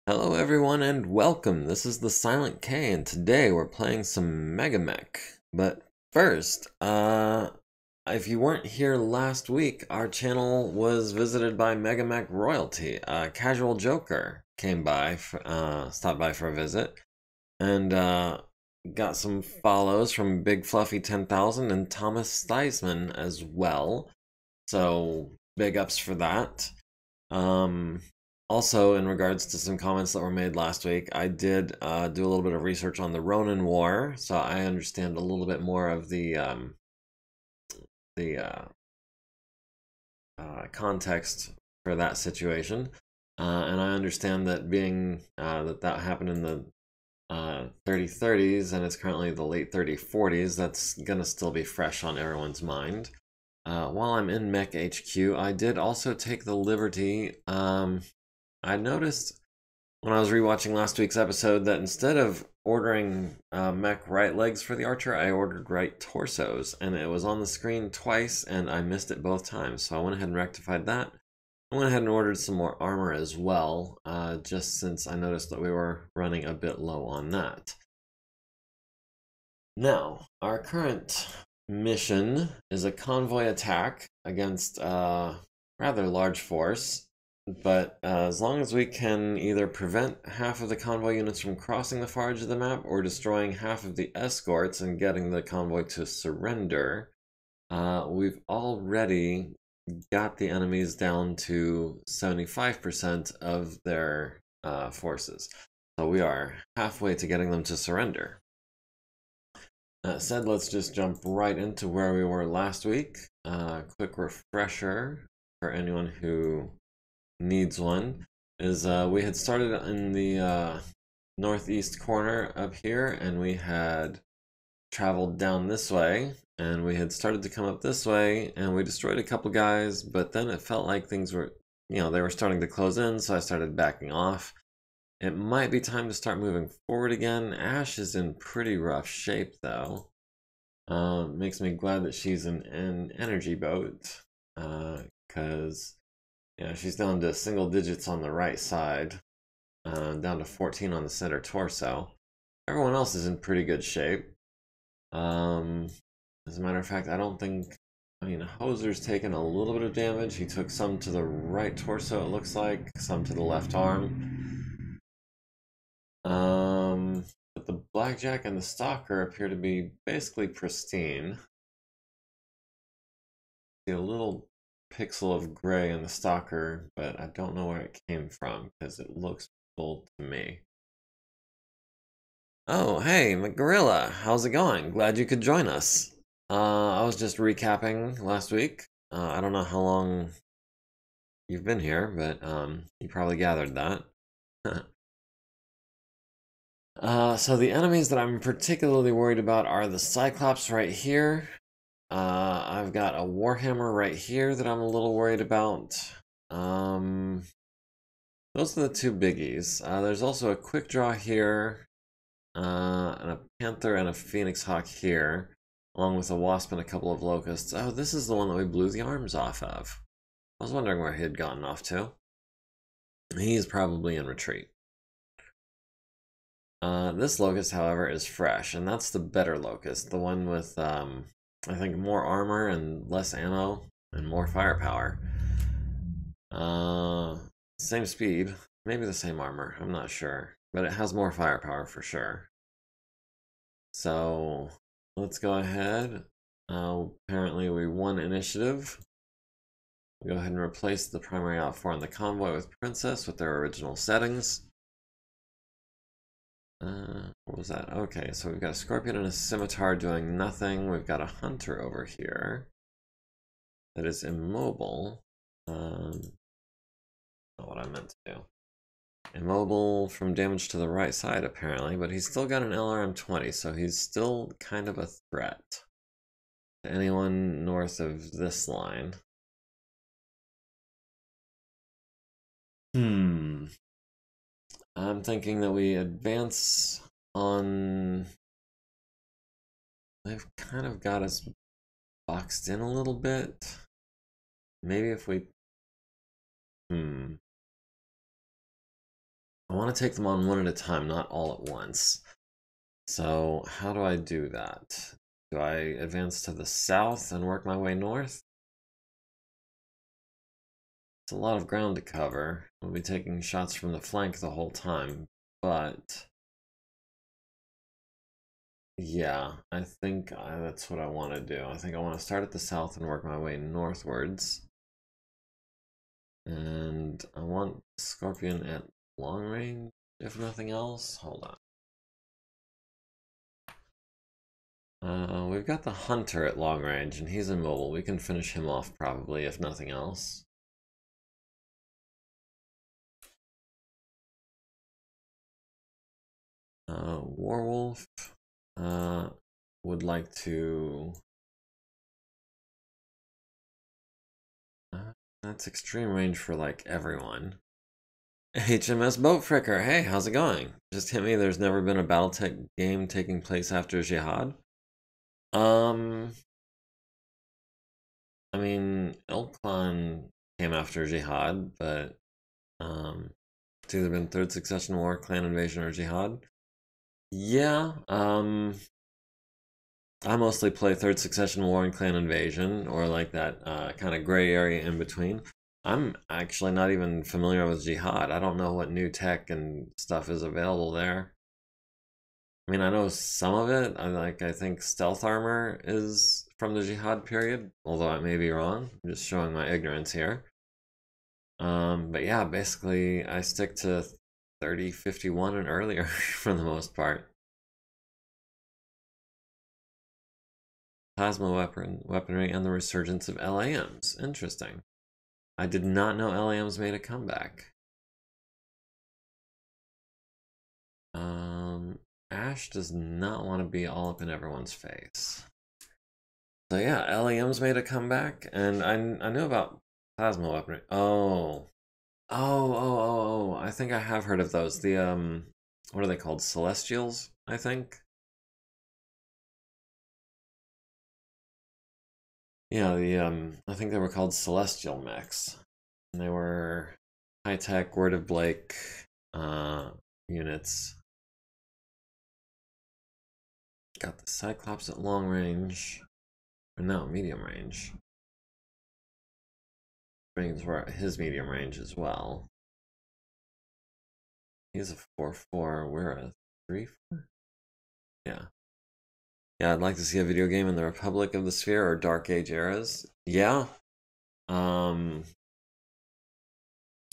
Hello everyone and welcome. This is the Silent K and today we're playing some MegaMek. But first, if you weren't here last week, our channel was visited by MegaMek royalty. Casual Joker came by, stopped by for a visit, and got some follows from Big Fluffy 10,000 and Thomas Theismann as well. So big ups for that. Also, in regards to some comments that were made last week, I did do a little bit of research on the Ronin War, so I understand a little bit more of the context for that situation, and I understand that being that happened in the 3030s and it's currently the late 3040s, that's gonna still be fresh on everyone's mind. While I'm in MekHQ, I did also take the liberty. I noticed when I was rewatching last week's episode that instead of ordering mech right legs for the archer, I ordered right torsos, and it was on the screen twice, and I missed it both times. So I went ahead and rectified that. I went ahead and ordered some more armor as well, just since I noticed that we were running a bit low on that. Now, our current mission is a convoy attack against a rather large force. But as long as we can either prevent half of the convoy units from crossing the far edge of the map or destroying half of the escorts and getting the convoy to surrender, we've already got the enemies down to 75% of their forces. So we are halfway to getting them to surrender. That said, let's just jump right into where we were last week. Quick refresher for anyone who needs one is we had started in the northeast corner up here, and we had traveled down this way, and we had started to come up this way, and we destroyed a couple guys, but then it felt like things were, they were starting to close in, so I started backing off. It might be time to start moving forward again. Ash is in pretty rough shape though. Makes me glad that she's in an energy boat, because yeah, she's down to single digits on the right side, down to 14 on the center torso. Everyone else is in pretty good shape. As a matter of fact, I don't think, Hoser's taken a little bit of damage. He took some to the right torso, it looks like, some to the left arm. But the Blackjack and the Stalker appear to be basically pristine. See a little pixel of gray in the Stalker, but I don't know where it came from because it looks full to me. Oh, hey, McGorilla, how's it going? Glad you could join us. I was just recapping last week. I don't know how long you've been here, but you probably gathered that. So the enemies that I'm particularly worried about are the Cyclops right here. I've got a Warhammer right here that I'm a little worried about. Those are the two biggies. There's also a quick draw here, and a Panther and a Phoenix Hawk here, along with a Wasp and a couple of Locusts. Oh, this is the one that we blew the arms off of. I was wondering where he had gotten off to. He's probably in retreat. This Locust, however, is fresh, and that's the better Locust, the one with, I think, more armor and less ammo and more firepower. Same speed, maybe the same armor, I'm not sure, but it has more firepower for sure. So let's go ahead. Apparently we won initiative. We'll go ahead and replace the primary outfit on the convoy with Princess with their original settings. What was that? Okay, so we've got a Scorpion and a Scimitar doing nothing. We've got a Hunter over here that is immobile. Not what I meant to do. Immobile from damage to the right side, apparently, but he's still got an LRM-20, so he's still kind of a threat to anyone north of this line. I'm thinking that we advance on... They've kind of got us boxed in a little bit. Maybe if we... I want to take them on one at a time, not all at once. So how do I do that? Do I advance to the south and work my way north? It's a lot of ground to cover. We'll be taking shots from the flank the whole time, but yeah, I think that's what I want to do. I think I want to start at the south and work my way northwards. And I want Scorpion at long range, if nothing else. Hold on. We've got the Hunter at long range, and he's immobile. We can finish him off probably, if nothing else. Warwolf would like to... that's extreme range for, like, everyone. HMS Boat Fricker, hey, how's it going? Just hit me, there's never been a Battletech game taking place after Jihad. I mean, Ilklan came after Jihad, but it's either been Third Succession War, Clan Invasion, or Jihad. Yeah, I mostly play Third Succession War and Clan Invasion, or like that kind of gray area in between. I'm actually not even familiar with Jihad. I don't know what new tech and stuff is available there. I mean, I know some of it. I think stealth armor is from the Jihad period, although I may be wrong. I'm just showing my ignorance here. But yeah, basically I stick to 3051 and earlier for the most part. Plasma weaponry and the resurgence of LAMs. Interesting. I did not know LAMs made a comeback. Ash does not want to be all up in everyone's face. So yeah, LAMs made a comeback, and I knew about plasma weaponry. Oh, I think I have heard of those. The what are they called? Celestials, I think. Yeah, I think they were called Celestial mechs. And they were high-tech Word of Blake units. Got the Cyclops at long range. Or no, medium range. Brains were at his medium range as well. He's a 4-4. We're a 3-4? Yeah. Yeah, I'd like to see a video game in the Republic of the Sphere or Dark Age eras. Yeah. I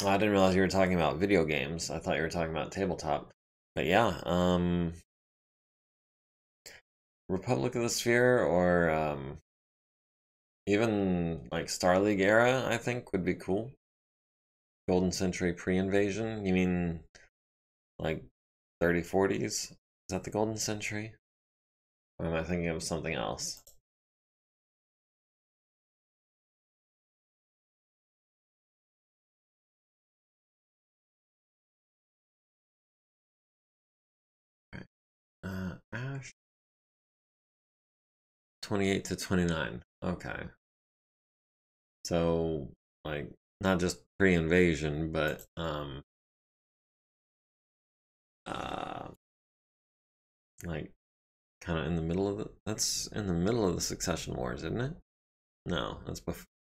didn't realize you were talking about video games. I thought you were talking about tabletop. But yeah, Republic of the Sphere or even like Star League era, I think would be cool. Golden Century pre-invasion? You mean like 3040s? Is that the Golden Century? Or am I thinking of something else? Ash. 28 to 29. Okay. So, like, not just pre-invasion, but, like, kind of in the middle of the... That's in the middle of the Succession Wars, isn't it? No, that's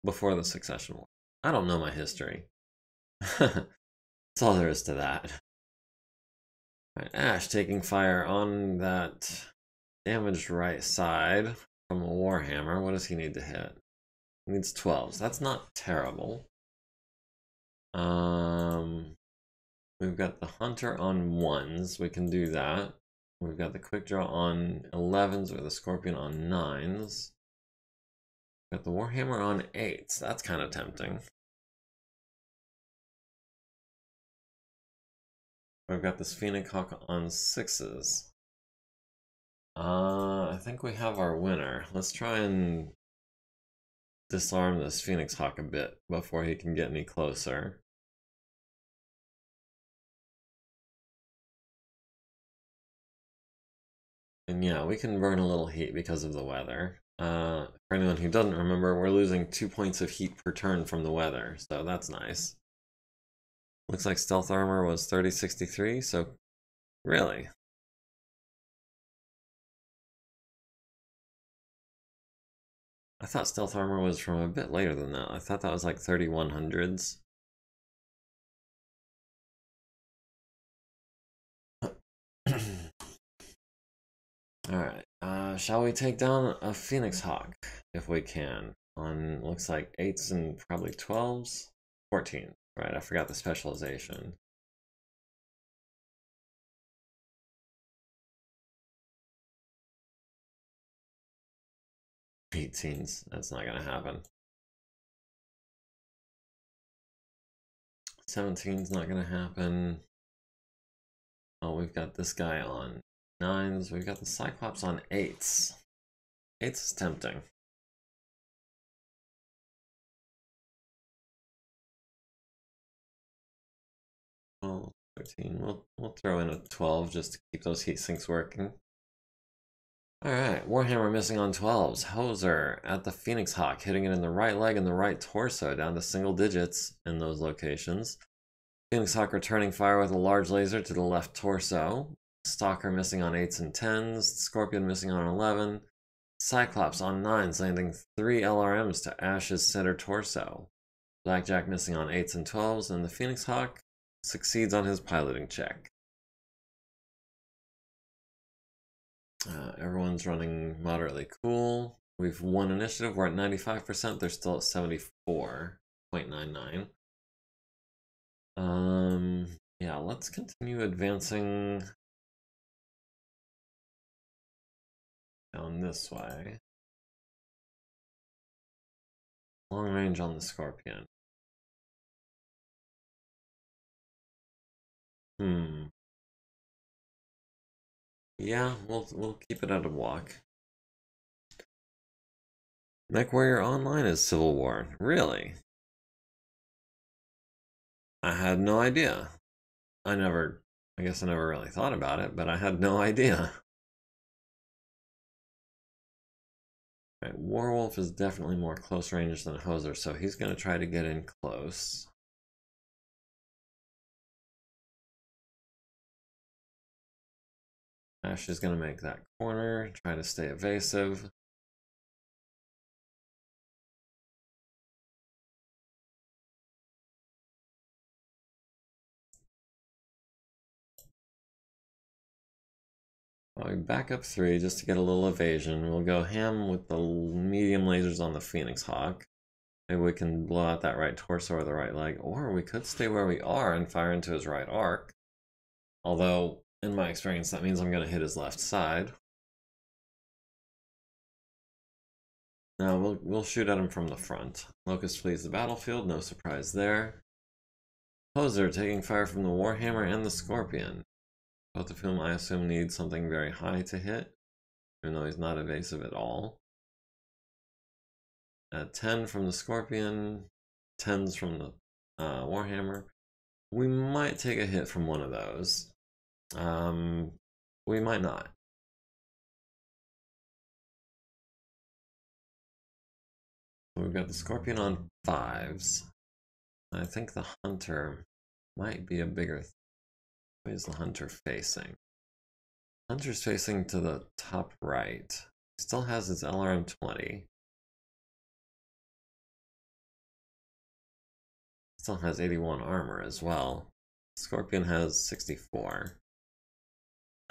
before the Succession War. I don't know my history. That's all there is to that. Right, Ash taking fire on that damaged right side from a Warhammer. What does he need to hit? He needs 12s. That's not terrible. We've got the Hunter on 1s. We can do that. We've got the Quick Draw on 11s or the Scorpion on 9s. Got the Warhammer on 8s. That's kind of tempting. We've got this Phoenix Hawk on 6s. I think we have our winner. Let's try and disarm this Phoenix Hawk a bit before he can get any closer. And yeah, we can burn a little heat because of the weather. For anyone who doesn't remember, we're losing 2 points of heat per turn from the weather, so that's nice. Looks like stealth armor was 3063, so really? I thought stealth armor was from a bit later than that. I thought that was like 3100s. Alright, shall we take down a Phoenix Hawk, if we can, on, looks like 8s and probably 12s? 14, right, I forgot the specialization. Teens, that's not gonna happen. 17's not gonna happen. Oh, we've got this guy on 9s, we've got the Cyclops on 8s. 8s is tempting. Well, 13. We'll throw in a 12 just to keep those heat sinks working. Alright, Warhammer missing on 12s. Hoser at the Phoenix Hawk, hitting it in the right leg and the right torso, down to single digits in those locations. Phoenix Hawk returning fire with a large laser to the left torso. Stalker missing on 8s and 10s. Scorpion missing on 11. Cyclops on 9s, landing 3 LRMs to Ash's center torso. Blackjack missing on 8s and 12s, and the Phoenix Hawk succeeds on his piloting check. Everyone's running moderately cool. We've won initiative. We're at 95%. They're still at 74.99. Yeah, let's continue advancing down this way. Long range on the Scorpion. Yeah, we'll keep it at a walk. MechWarrior Online is Civil War. Really? I had no idea. I guess I never really thought about it, but I had no idea. Right, Warwolf is definitely more close range than Hoser, so he's going to try to get in close. Ash is going to make that corner, try to stay evasive. We back up 3 just to get a little evasion. We'll go ham with the medium lasers on the Phoenix Hawk. Maybe we can blow out that right torso or the right leg, or we could stay where we are and fire into his right arc. Although, in my experience, that means I'm going to hit his left side. Now, we'll shoot at him from the front. Locust flees the battlefield, no surprise there. Hoser taking fire from the Warhammer and the Scorpion, both of whom I assume need something very high to hit, even though he's not evasive at all. 10 from the Scorpion, 10s from the Warhammer. We might take a hit from one of those. We might not. We've got the Scorpion on 5s. I think the Hunter might be a bigger thing. Where's the Hunter facing? Hunter's facing to the top right. Still has his LRM 20. Still has 81 armor as well. Scorpion has 64.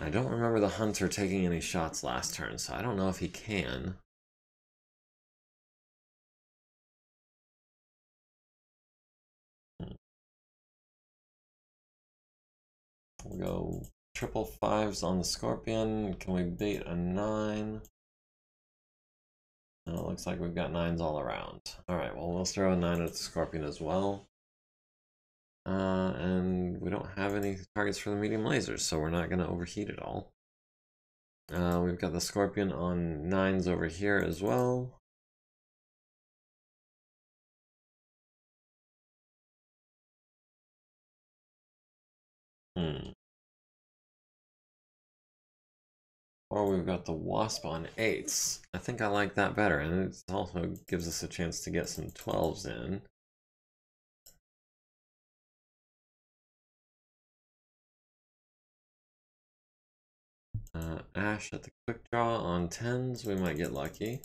I don't remember the Hunter taking any shots last turn, so I don't know if he can. We'll go triple 5s on the Scorpion. Can we bait a 9? No, it looks like we've got 9s all around. Alright, well, we'll throw a 9 at the Scorpion as well. And we don't have any targets for the medium lasers, so we're not going to overheat at all. We've got the Scorpion on 9s over here as well. Or we've got the Wasp on 8s. I think I like that better, and it also gives us a chance to get some 12s in. Ash at the quick draw on 10s. We might get lucky.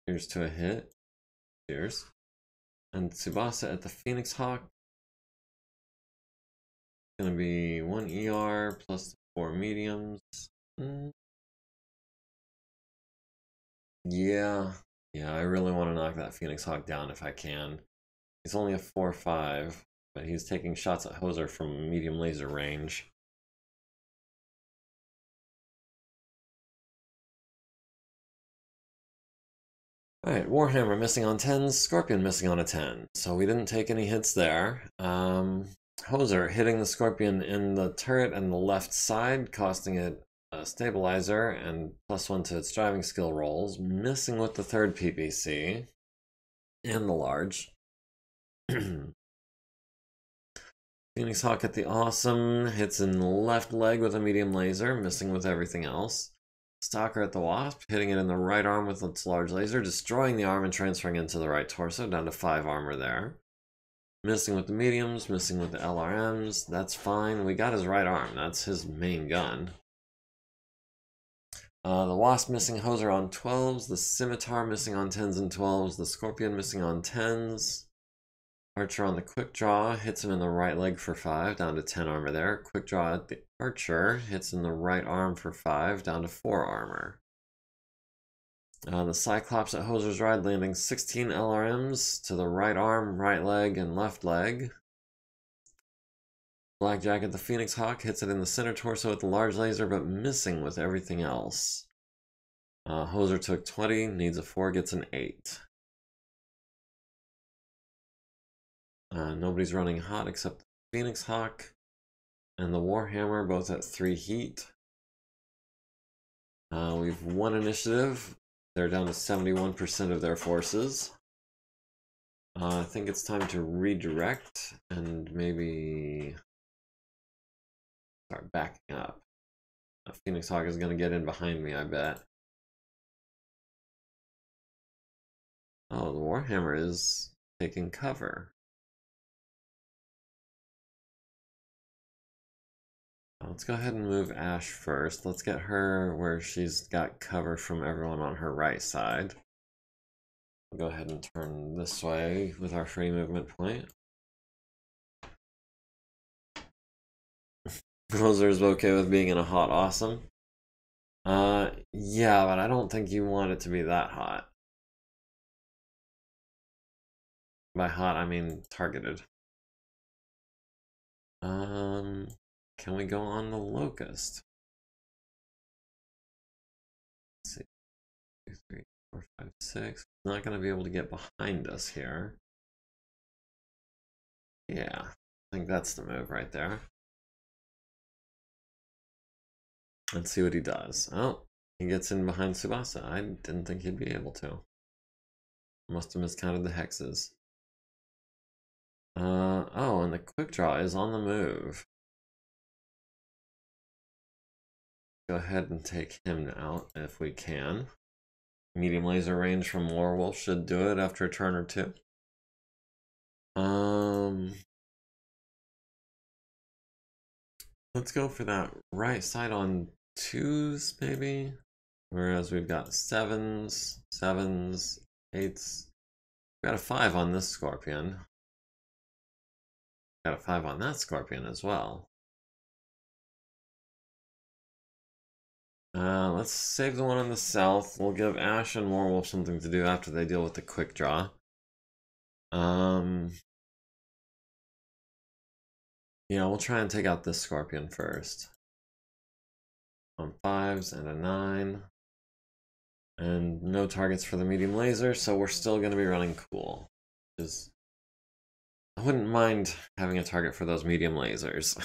Here's to a hit. Cheers. And Tsubasa at the Phoenix Hawk. Gonna be 1 ER plus 4 mediums. Yeah, I really want to knock that Phoenix Hawk down if I can. He's only a 4/5, but he's taking shots at Hoser from medium laser range. Alright, Warhammer missing on 10s, Scorpion missing on a 10. So we didn't take any hits there. Hoser hitting the Scorpion in the turret and the left side, costing it a stabilizer and +1 to its driving skill rolls. Missing with the third PPC and the large. Phoenix Hawk at the awesome, hits in the left leg with a medium laser, missing with everything else. Stalker at the Wasp, hitting it in the right arm with its large laser, destroying the arm and transferring into the right torso, down to 5 armor there. Missing with the mediums, missing with the LRMs, that's fine. We got his right arm, that's his main gun. The Wasp missing Hoser on 12s, the Scimitar missing on 10s and 12s, the Scorpion missing on 10s. Archer on the quick draw, hits him in the right leg for 5, down to 10 armor there. Quick draw at the Archer, hits in the right arm for 5, down to 4 armor. The Cyclops at Hoser's Ride, landing 16 LRMs to the right arm, right leg, and left leg. Blackjack at the Phoenix Hawk, hits it in the center torso with the large laser, but missing with everything else. Hoser took 20, needs a 4, gets an 8. Nobody's running hot except the Phoenix Hawk and the Warhammer, both at 3 heat. We've won initiative. They're down to 71% of their forces. I think it's time to redirect and maybe start backing up. Phoenix Hawk is going to get in behind me, I bet. Oh, the Warhammer is taking cover. Let's go ahead and move Ash first. Let's get her where she's got cover from everyone on her right side. We'll go ahead and turn this way with our free movement point. Hoser's okay with being in a hot awesome. Yeah, but I don't think you want it to be that hot. By hot, I mean targeted. Can we go on the Locust? Let's see. 2, 3, 4, 5, 6. Not going to be able to get behind us here. Yeah, I think that's the move right there. Let's see what he does. Oh, he gets in behind Tsubasa. I didn't think he'd be able to. Must have miscounted the hexes. Oh, and the quick draw is on the move. Go ahead and take him out if we can. Medium laser range from Warwolf should do it after a turn or 2. Let's go for that right side on 2s, maybe. Whereas we've got 7s, 8s. We've got a 5 on this Scorpion. Got a 5 on that Scorpion as well. Let's save the one on the south. We'll give Ash and Warwolf something to do after they deal with the quick draw. Yeah, we'll try and take out this Scorpion first. On 5s and a 9. And no targets for the medium laser, so we're still going to be running cool. Because I wouldn't mind having a target for those medium lasers.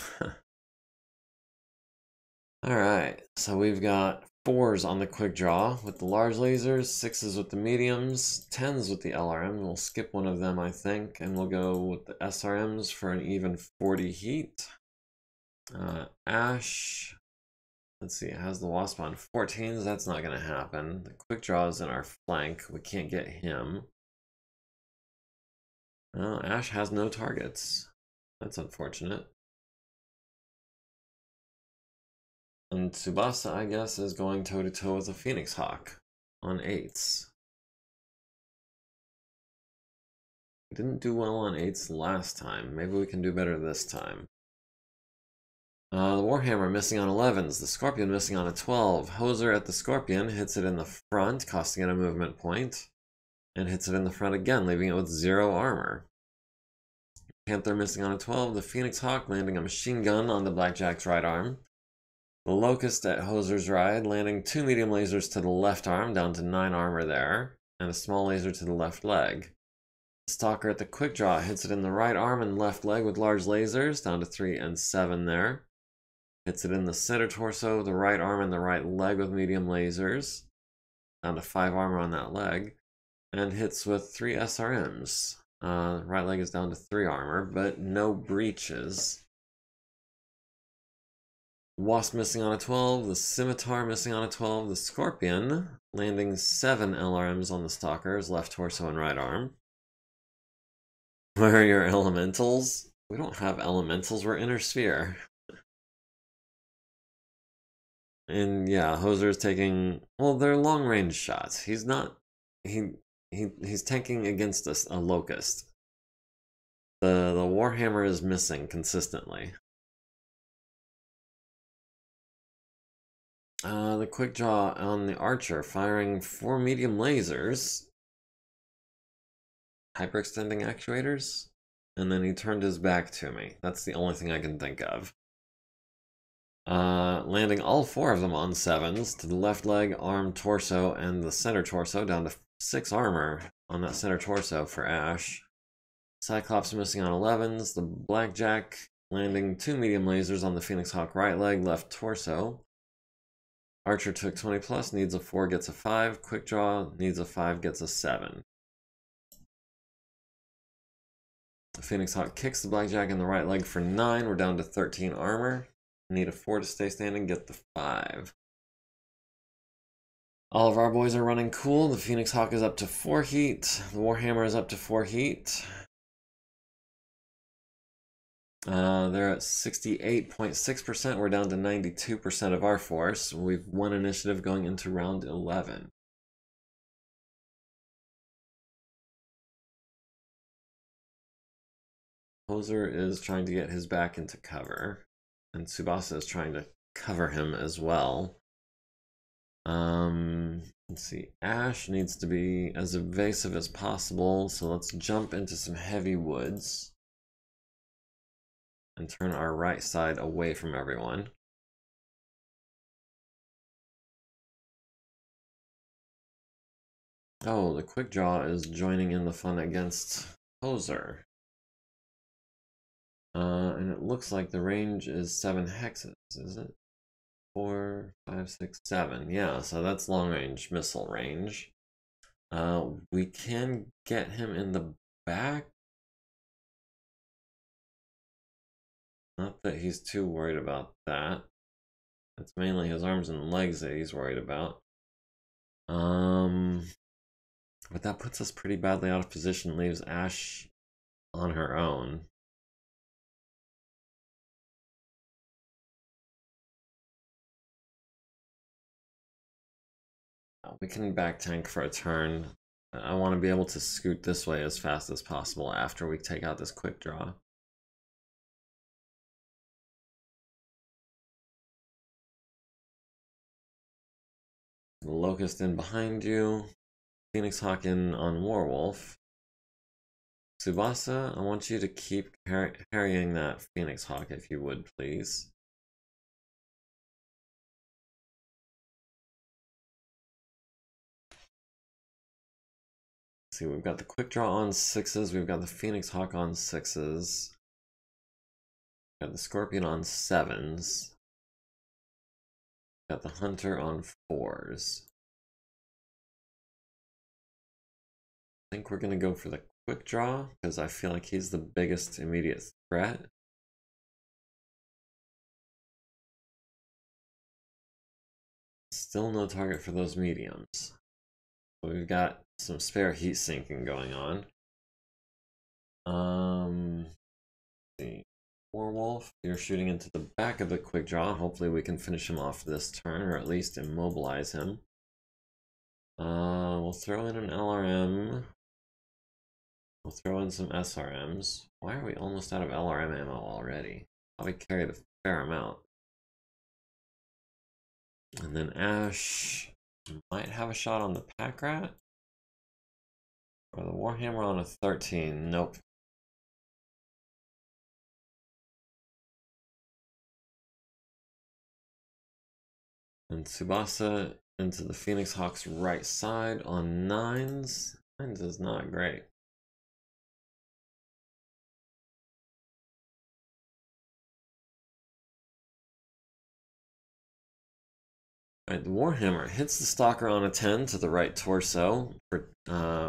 Alright, so we've got 4s on the quick draw with the large lasers, 6s with the mediums, 10s with the LRM. We'll skip one of them, I think, and we'll go with the SRMs for an even 40 heat. Ash, let's see, it has the Wasp on 14s. That's not going to happen. The quick draw is in our flank. We can't get him. Ash has no targets. That's unfortunate. And Tsubasa, I guess, is going toe-to-toe with a Phoenix Hawk on 8s. We didn't do well on 8s last time. Maybe we can do better this time. The Warhammer missing on 11s. The Scorpion missing on a 12. Hoser at the Scorpion hits it in the front, costing it a movement point. And hits it in the front again, leaving it with 0 armor. Panther missing on a 12. The Phoenix Hawk landing a machine gun on the Blackjack's right arm. The Locust at Hoser's right, landing 2 medium lasers to the left arm, down to 9 armor there. And a small laser to the left leg. Stalker at the Quick Draw hits it in the right arm and left leg with large lasers, down to 3 and 7 there. Hits it in the center torso, the right arm and the right leg with medium lasers, down to 5 armor on that leg. And hits with 3 SRMs. Right leg is down to 3 armor, but no breaches. Wasp missing on a 12, the Scimitar missing on a 12, the Scorpion landing 7 LRMs on the Stalker's left torso and right arm. Where are your elementals? We don't have elementals, we're inner sphere. And yeah, Hoser's taking, well, they're long range shots. He's not, he's tanking against a Locust. The Warhammer is missing consistently. The Quick Draw on the Archer, firing 4 medium lasers. Hyperextending actuators? And then he turned his back to me. That's the only thing I can think of. Landing all 4 of them on 7s to the left leg, arm, torso, and the center torso, down to 6 armor on that center torso for Ash. Cyclops missing on 11s. The Blackjack landing 2 medium lasers on the Phoenix Hawk right leg, left torso. Archer took 20 plus, needs a 4, gets a 5. Quick Draw needs a 5, gets a 7. The Phoenix Hawk kicks the Blackjack in the right leg for 9. We're down to 13 armor. Need a 4 to stay standing, get the 5. All of our boys are running cool. The Phoenix Hawk is up to 4 heat. The Warhammer is up to 4 heat. They're at 68.6%. We're down to 92% of our force. We've won initiative going into round 11. Hoser is trying to get his back into cover. And Tsubasa is trying to cover him as well. Let's see. Ash needs to be as evasive as possible. So let's jump into some heavy woods. And turn our right side away from everyone. Oh, the Quick Draw is joining in the fun against Hoser. And it looks like the range is 7 hexes, is it? 4, 5, 6, 7. Yeah, so that's long range missile range. We can get him in the back. Not that he's too worried about that. It's mainly his arms and legs that he's worried about. But that puts us pretty badly out of position, leaves Ash on her own. We can back tank for a turn. I want to be able to scoot this way as fast as possible after we take out this Quick Draw. The Locust in behind you. Phoenix Hawk in on Warwolf. Tsubasa, I want you to keep harrying that Phoenix Hawk if you would, please. See, we've got the Quick Draw on 6s, we've got the Phoenix Hawk on 6s. We've got the Scorpion on 7s. Got the Hunter on 4s. I think we're gonna go for the Quick Draw, because I feel like he's the biggest immediate threat. Still no target for those mediums. But we've got some spare heat sinking going on. Let's see. Warwolf, you're shooting into the back of the quick draw. Hopefully we can finish him off this turn, or at least immobilize him. We'll throw in an LRM. We'll throw in some SRMs. Why are we almost out of LRM ammo already? Probably carried a fair amount. And then Ash might have a shot on the Pack Rat. Or the Warhammer on a 13. Nope. And Tsubasa into the Phoenix Hawk's right side on 9s. 9s is not great. Alright, the Warhammer hits the Stalker on a 10 to the right torso for,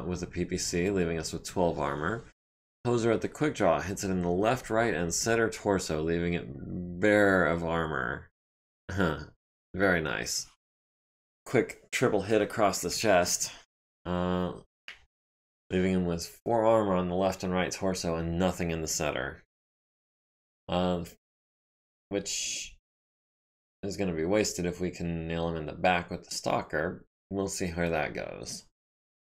with a PPC, leaving us with 12 armor. Hoser at the quick draw hits it in the left, right, and center torso, leaving it bare of armor. Very nice. Quick triple hit across the chest, leaving him with 4 armor on the left and right torso and nothing in the center. Which is going to be wasted if we can nail him in the back with the Stalker. We'll see where that goes.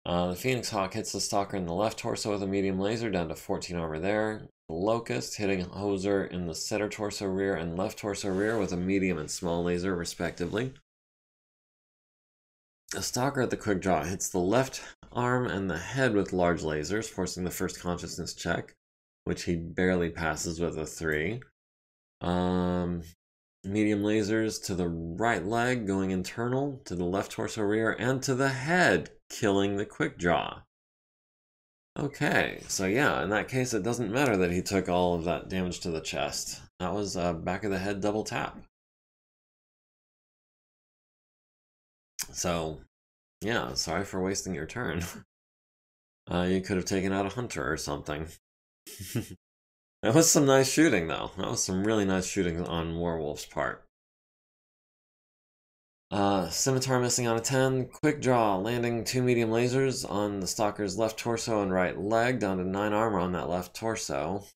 The Phoenix Hawk hits the Stalker in the left torso with a medium laser, down to 14 armor there. The Locust hitting Hoser in the center torso rear and left torso rear with a medium and small laser, respectively. The Stalker at the quick draw hits the left arm and the head with large lasers, forcing the first consciousness check, which he barely passes with a 3. Medium lasers to the right leg, going internal, to the left torso rear, and to the head, killing the quick draw. Okay, so yeah, in that case, it doesn't matter that he took all of that damage to the chest. That was a back of the head double tap. So, yeah, sorry for wasting your turn. You could have taken out a hunter or something. That was some nice shooting, though. That was some really nice shooting on Warwolf's part. Scimitar missing on a 10. Quick draw, landing 2 medium lasers on the Stalker's left torso and right leg, down to 9 armor on that left torso.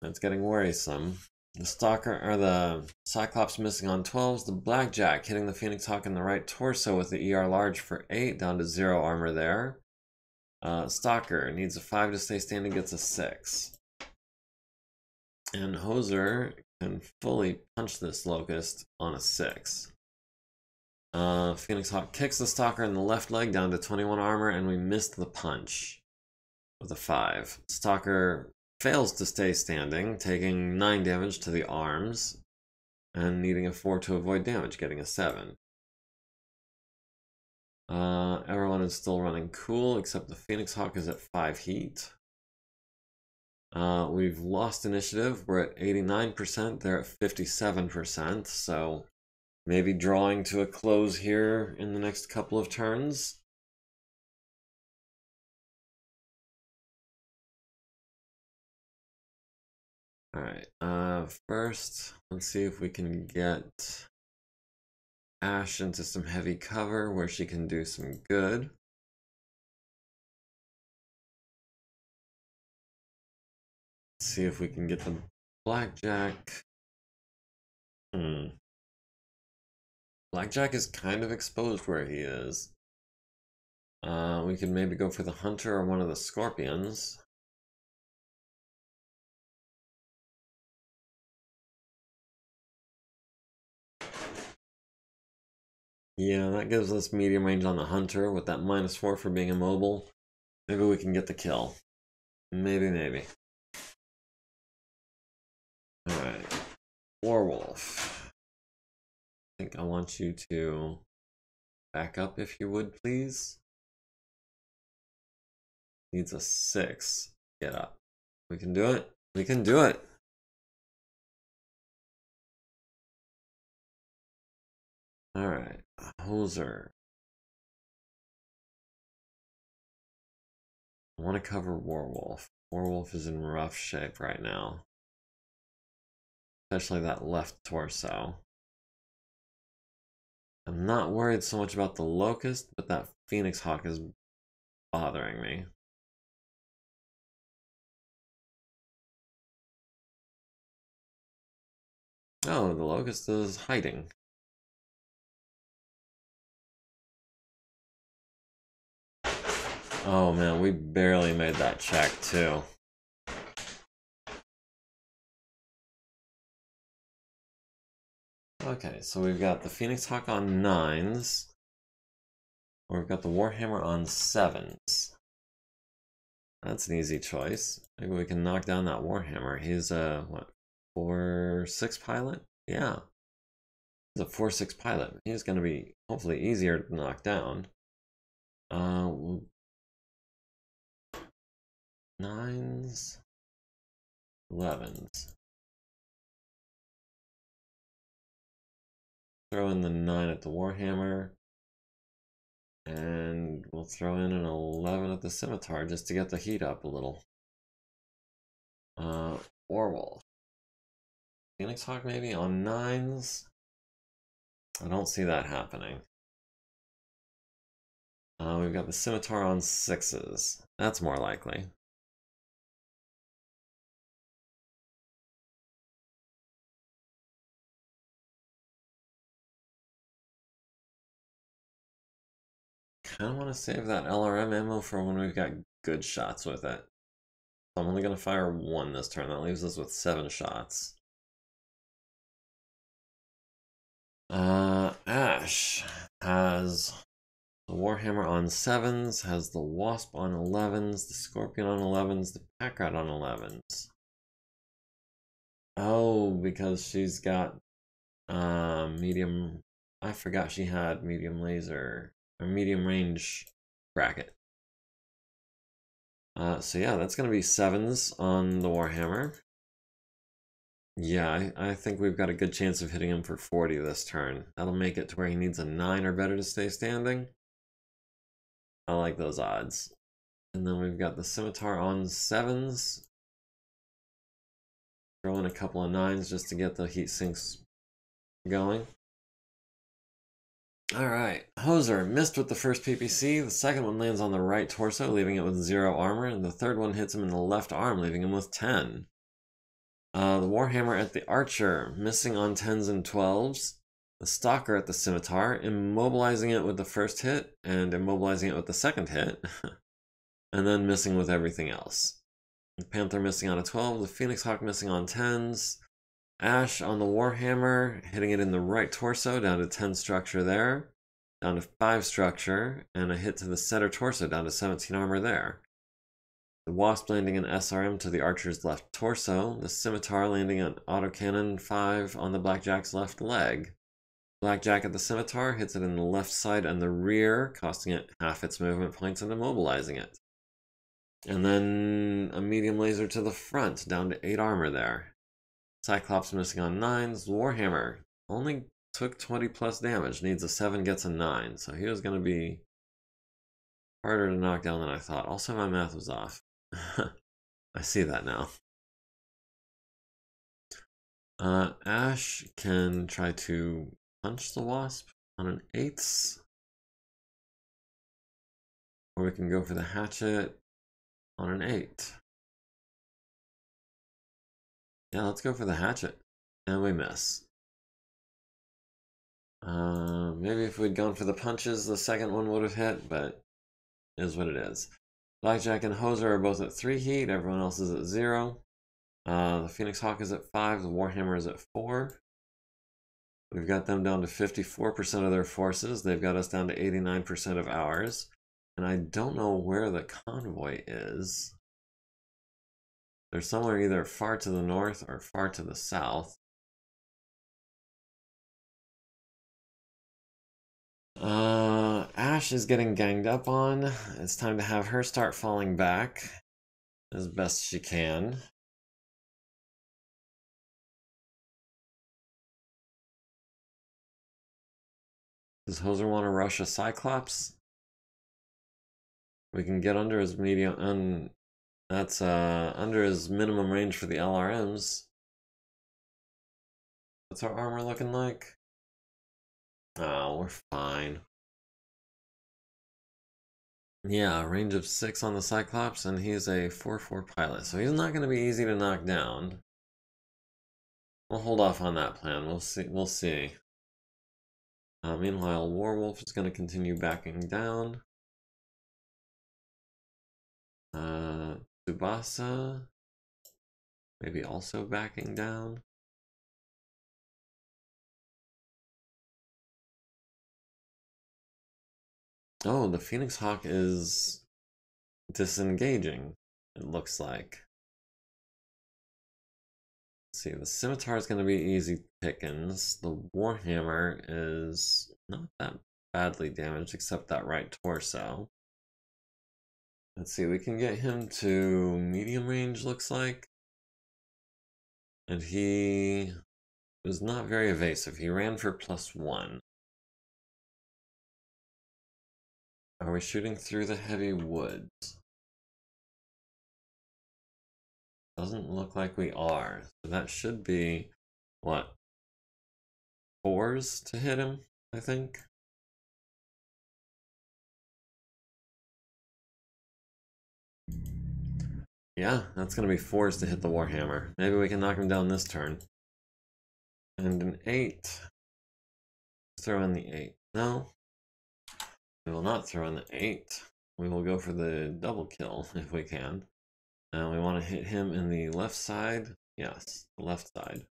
That's getting worrisome. The Stalker, or the Cyclops missing on 12s. The Blackjack hitting the Phoenix Hawk in the right torso with the ER large for 8, down to 0 armor there. Stalker needs a 5 to stay standing, gets a 6. And Hoser can fully punch this Locust on a 6. Phoenix Hawk kicks the Stalker in the left leg down to 21 armor, and we missed the punch with a 5. Stalker fails to stay standing, taking 9 damage to the arms, and needing a 4 to avoid damage, getting a 7. Everyone is still running cool, except the Phoenix Hawk is at 5 heat. We've lost initiative. We're at 89%. They're at 57%. So maybe drawing to a close here in the next couple of turns. Alright, first, let's see if we can get Ash into some heavy cover where she can do some good. See if we can get the Blackjack. Blackjack is kind of exposed where he is. We could maybe go for the Hunter or one of the Scorpions. Yeah, that gives us medium range on the Hunter with that -4 for being immobile. Maybe we can get the kill. Maybe. Alright. Warwolf. I think I want you to back up if you would, please. Needs a 6. Get up. We can do it. We can do it. Alright. Hoser. I want to cover Warwolf. Warwolf is in rough shape right now. Especially that left torso. I'm not worried so much about the Locust, but that Phoenix Hawk is bothering me. Oh, the Locust is hiding. Oh man, we barely made that check too. Okay, so we've got the Phoenix Hawk on 9s. Or we've got the Warhammer on 7s. That's an easy choice. Maybe we can knock down that Warhammer. He's a, what, 4-6 pilot? Yeah. He's a 4-6 pilot. He's going to be hopefully easier to knock down. 9s, 11s. Throw in the 9 at the Warhammer. And we'll throw in an 11 at the Scimitar just to get the heat up a little. Warwolf. Phoenix Hawk maybe on 9s? I don't see that happening. We've got the Scimitar on 6s. That's more likely. Kind of want to save that LRM ammo for when we've got good shots with it. So I'm only going to fire 1 this turn. That leaves us with 7 shots. Ash has the Warhammer on 7s, has the Wasp on 11s, the Scorpion on 11s, the Pack Rat on 11s. Oh, because she's got medium. I forgot she had medium laser or medium range bracket. So yeah, that's gonna be 7s on the Warhammer. Yeah, I think we've got a good chance of hitting him for 40 this turn. That'll make it to where he needs a 9 or better to stay standing. I like those odds. And then we've got the Scimitar on 7s. Throw in a couple of 9s just to get the heat sinks going. Alright, Hoser missed with the first PPC. The second one lands on the right torso, leaving it with 0 armor. And the third one hits him in the left arm, leaving him with 10. The Warhammer at the Archer, missing on 10s and 12s. The Stalker at the Scimitar, immobilizing it with the first hit, and immobilizing it with the second hit. And then missing with everything else. The Panther missing on a 12, the Phoenix Hawk missing on 10s. Ash on the Warhammer, hitting it in the right torso, down to 10 structure there. Down to 5 structure, and a hit to the center torso, down to 17 armor there. The Wasp landing an SRM to the Archer's left torso. The Scimitar landing an autocannon 5 on the Blackjack's left leg. Blackjack at the Scimitar hits it in the left side and the rear, costing it half its movement points and immobilizing it. And then a medium laser to the front, down to 8 armor there. Cyclops missing on 9s. Warhammer only took 20 plus damage, needs a 7, gets a 9. So he was going to be harder to knock down than I thought. Also, my math was off. I see that now. Ash can try to punch the Wasp on an 8s. Or we can go for the hatchet on an 8. Yeah, let's go for the hatchet. And we miss. Maybe if we'd gone for the punches, the second one would have hit, but it is what it is. Blackjack and Hoser are both at 3 heat, everyone else is at 0. The Phoenix Hawk is at 5, the Warhammer is at 4. We've got them down to 54% of their forces, they've got us down to 89% of ours. And I don't know where the convoy is. They're somewhere either far to the north or far to the south. Ash is getting ganged up on. It's time to have her start falling back as best she can. Does Hoser want to rush a Cyclops? We can get under his medium, and that's under his minimum range for the LRMs. What's our armor looking like? Oh, we're fine. Yeah, range of 6 on the Cyclops, and he's a 4-4 pilot, so he's not going to be easy to knock down. we'll hold off on that plan. We'll see. We'll see. Meanwhile, Warwolf is going to continue backing down. Tsubasa maybe also backing down. Oh, the Phoenix Hawk is disengaging, it looks like. Let's see, the Scimitar is going to be easy pickings. The Warhammer is not that badly damaged except that right torso. Let's see, we can get him to medium range, looks like. And he was not very evasive. He ran for +1. Are we shooting through the heavy woods? Doesn't look like we are. So that should be, what, 4s to hit him, I think? Yeah, that's going to be 4s to hit the Warhammer. Maybe we can knock him down this turn. And an 8. Let's throw in the 8. No. We will not throw in the 8. We will go for the double kill if we can. And we want to hit him in the left side. Yes, the left side.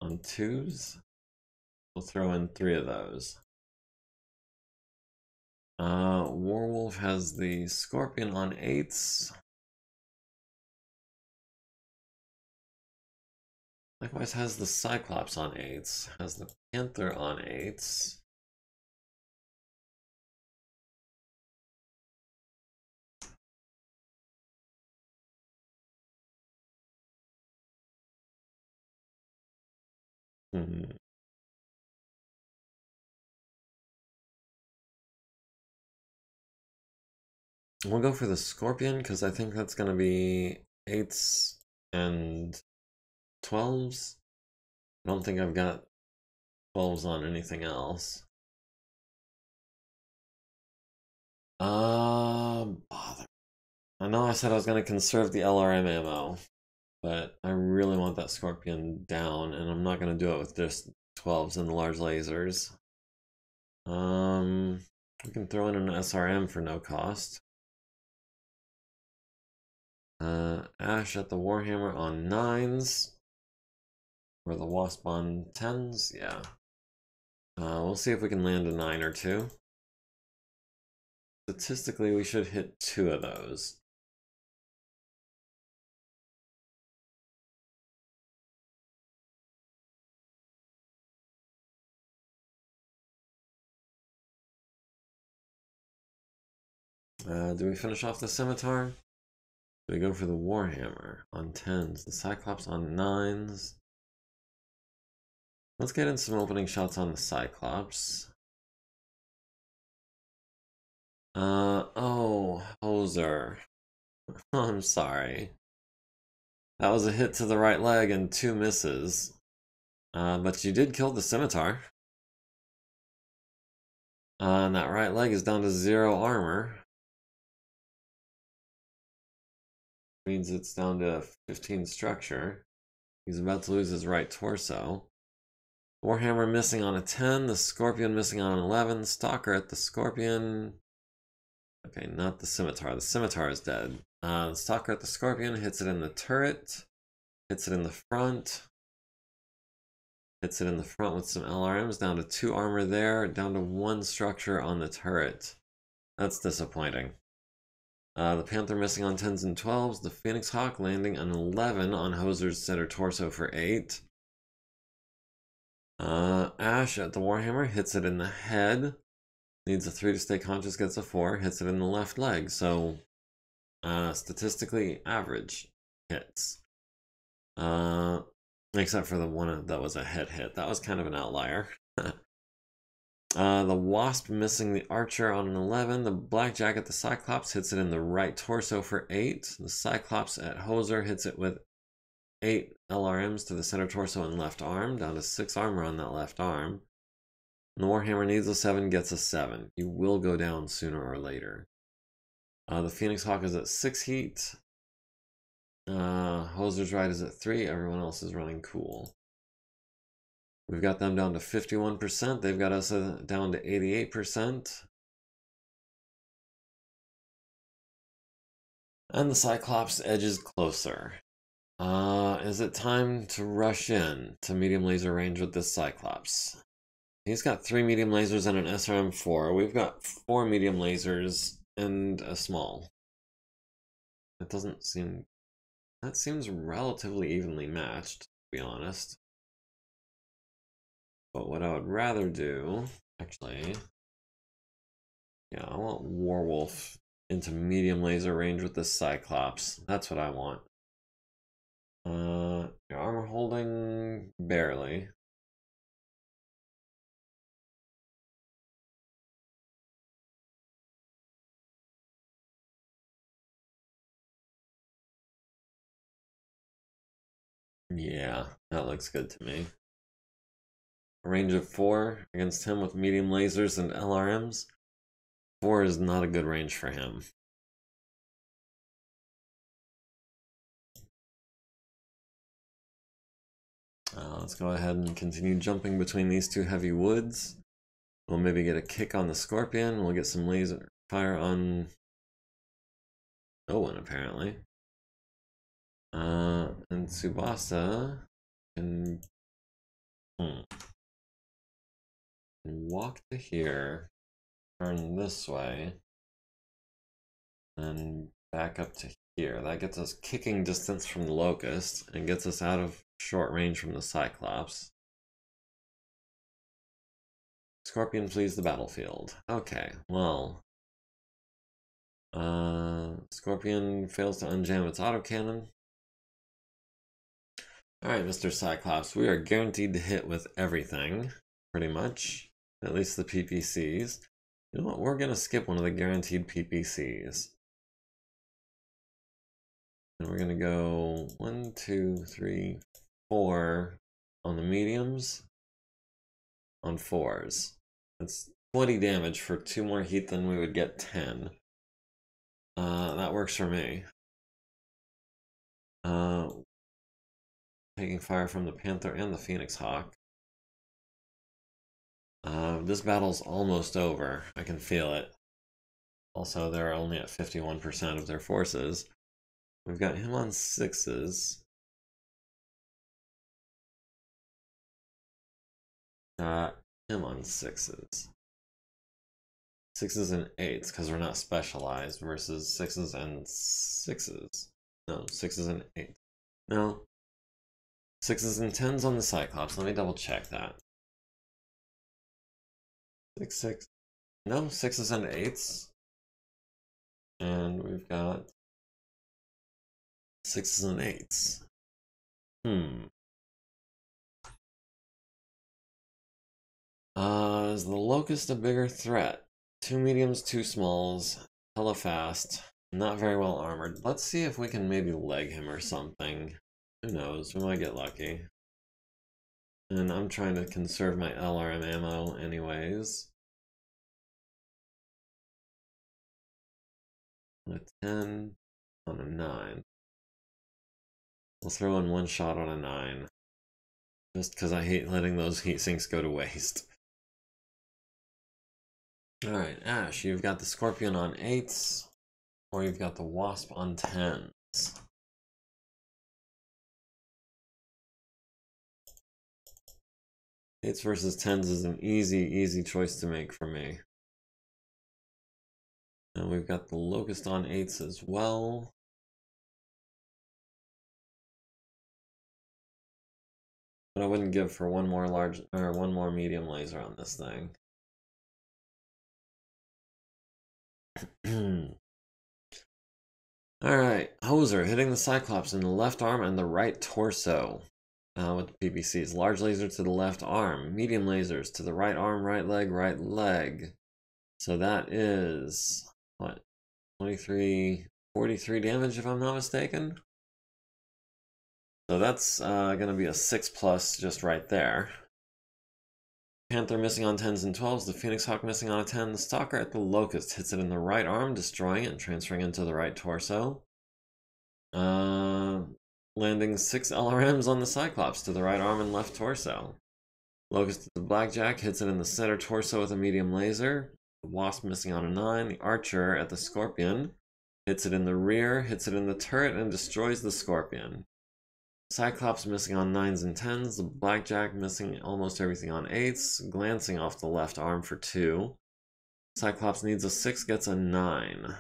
On 2s, we'll throw in 3 of those. Warwolf has the Scorpion on 8s. Likewise has the Cyclops on 8s. Has the Panther on 8s. We'll go for the Scorpion because I think that's going to be 8s and 12s. I don't think I've got 12s on anything else. Bother. I know I said I was going to conserve the LRM ammo, but I really want that Scorpion down, and I'm not going to do it with just 12s and the large lasers. We can throw in an SRM for no cost. Ash at the Warhammer on 9s. Or the Wasp on 10s, yeah. We'll see if we can land a 9 or 2. Statistically, we should hit 2 of those. Do we finish off the Scimitar? Do we go for the Warhammer on 10s? The Cyclops on 9s? Let's get in some opening shots on the Cyclops. Oh, Hoser. I'm sorry. That was a hit to the right leg and 2 misses. But you did kill the Scimitar. And that right leg is down to 0 armor. Means it's down to 15 structure. He's about to lose his right torso. Warhammer missing on a 10, the Scorpion missing on an 11, Stalker at the Scorpion. Okay, not the Scimitar. The Scimitar is dead. The Stalker at the Scorpion hits it in the turret, hits it in the front, hits it in the front with some LRMs, down to 2 armor there, down to 1 structure on the turret. That's disappointing. The Panther missing on 10s and 12s, the Phoenix Hawk landing an 11 on Hoser's center torso for 8. Ash at the Warhammer hits it in the head, needs a 3 to stay conscious, gets a 4, hits it in the left leg, so statistically average hits. Except for the one that was a head hit, that was kind of an outlier. The Wasp missing the Archer on an 11, the Blackjack at the Cyclops hits it in the right torso for 8, the Cyclops at Hoser hits it with 8 LRMs to the center torso and left arm, down to 6 armor on that left arm. And the Warhammer needs a 7, gets a 7. You will go down sooner or later. The Phoenix Hawk is at 6 heat. Hoser's right is at 3. Everyone else is running cool. We've got them down to 51%. They've got us down to 88%. And the Cyclops edges closer. Is it time to rush in to medium laser range with this Cyclops? He's got 3 medium lasers and an SRM-4. We've got 4 medium lasers and a small. That doesn't seem... That seems relatively evenly matched, to be honest. But what I would rather do... Actually... Yeah, I want Warwolf into medium laser range with this Cyclops. That's what I want. Your armor holding barely. Yeah, that looks good to me. A range of 4 against him with medium lasers and LRMs. 4 is not a good range for him. Let's go ahead and continue jumping between these 2 heavy woods. We'll maybe get a kick on the Scorpion. We'll get some laser fire on no one, apparently. And Tsubasa can walk to here, turn this way, and back up to here. That gets us kicking distance from the Locust and gets us out of short range from the Cyclops. Scorpion flees the battlefield. Okay, well. Scorpion fails to unjam its autocannon. Alright, Mr. Cyclops, we are guaranteed to hit with everything, pretty much. At least the PPCs. You know what, we're gonna skip one of the guaranteed PPCs. And we're gonna go 1, 2, 3, 4 on the mediums, on 4s. That's 20 damage for 2 more heat than we would get 10. That works for me. Taking fire from the Panther and the Phoenix Hawk. This battle's almost over. I can feel it. Also, they're only at 51% of their forces. We've got him on 6s. Got him on 6s. 6s and 8s, because we're not specialized, versus 6s and 6s. No, 6s and 8s. No. 6s and 10s on the Cyclops. Let me double check that. 6, 6. No, 6s and 8s. And we've got 6s and 8s. Is the Locust a bigger threat? 2 mediums, 2 smalls, hella fast, not very well armored. Let's see if we can maybe leg him or something. Who knows, we might get lucky. And I'm trying to conserve my LRM ammo anyways. On a 10, on a 9. We'll throw in 1 shot on a 9. Just because I hate letting those heat sinks go to waste. Alright, Ash, you've got the Scorpion on 8s, or you've got the Wasp on 10s. 8s versus 10s is an easy choice to make for me. And we've got the Locust on 8s as well. But I wouldn't give for one more medium laser on this thing. Alright, Hoser hitting the Cyclops in the left arm and the right torso. With the PPCs. Large laser to the left arm, medium lasers to the right arm, right leg. So that is, what, 43 damage if I'm not mistaken? So that's gonna be a 6+ just right there. Panther missing on 10s and 12s, the Phoenix Hawk missing on a 10, the Stalker at the Locust hits it in the right arm, destroying it and transferring into the right torso. Landing 6 LRMs on the Cyclops to the right arm and left torso. Locust to the Blackjack hits it in the center torso with a medium laser. The Wasp missing on a 9. The Archer at the Scorpion hits it in the rear, hits it in the turret, and destroys the Scorpion. Cyclops missing on 9s and 10s. The Blackjack missing almost everything on 8s, glancing off the left arm for 2. Cyclops needs a 6, gets a 9.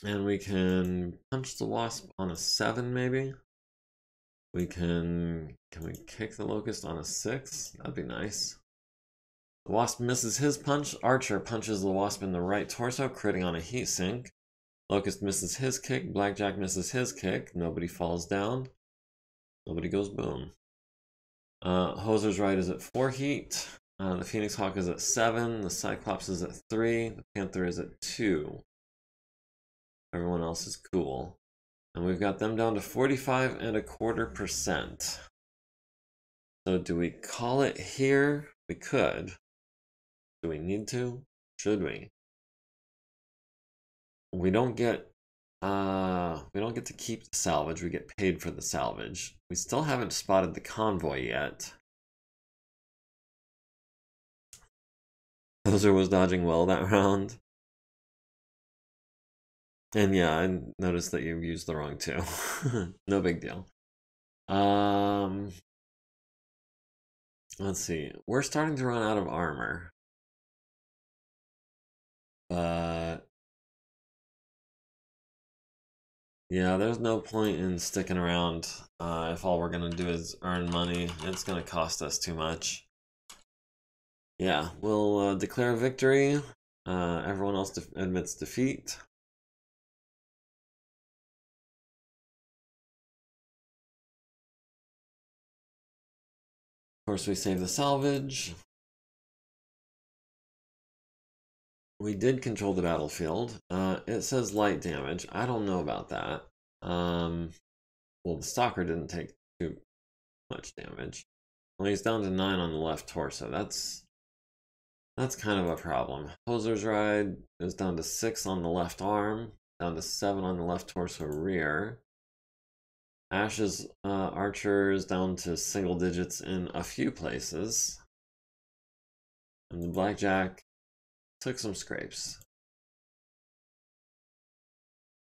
And we can punch the Wasp on a 7, maybe? Can we kick the Locust on a 6? That'd be nice. The Wasp misses his punch. Archer punches the Wasp in the right torso, critting on a heat sink. Locust misses his kick. Blackjack misses his kick. Nobody falls down. Nobody goes boom. Hoser's right is at 4 heat. The Phoenix Hawk is at 7. The Cyclops is at 3. The Panther is at 2. Everyone else is cool. And we've got them down to 45.25%. So do we call it here? We could. Do we need to? Should we? We don't get to keep the salvage. We get paid for the salvage. We still haven't spotted the convoy yet. Hoser was dodging well that round. And yeah, I noticed that you used the wrong 2. No big deal. Let's see. We're starting to run out of armor. But yeah, there's no point in sticking around if all we're gonna do is earn money. It's gonna cost us too much. Yeah, we'll declare victory. Everyone else admits defeat. Of course, we save the salvage. We did control the battlefield. It says light damage. I don't know about that. Well, the Stalker didn't take too much damage. Well, he's down to 9 on the left torso. That's kind of a problem. Hoser's ride is down to 6 on the left arm, down to 7 on the left torso rear. Ash's Archer is down to single digits in a few places. And the Blackjack took some scrapes.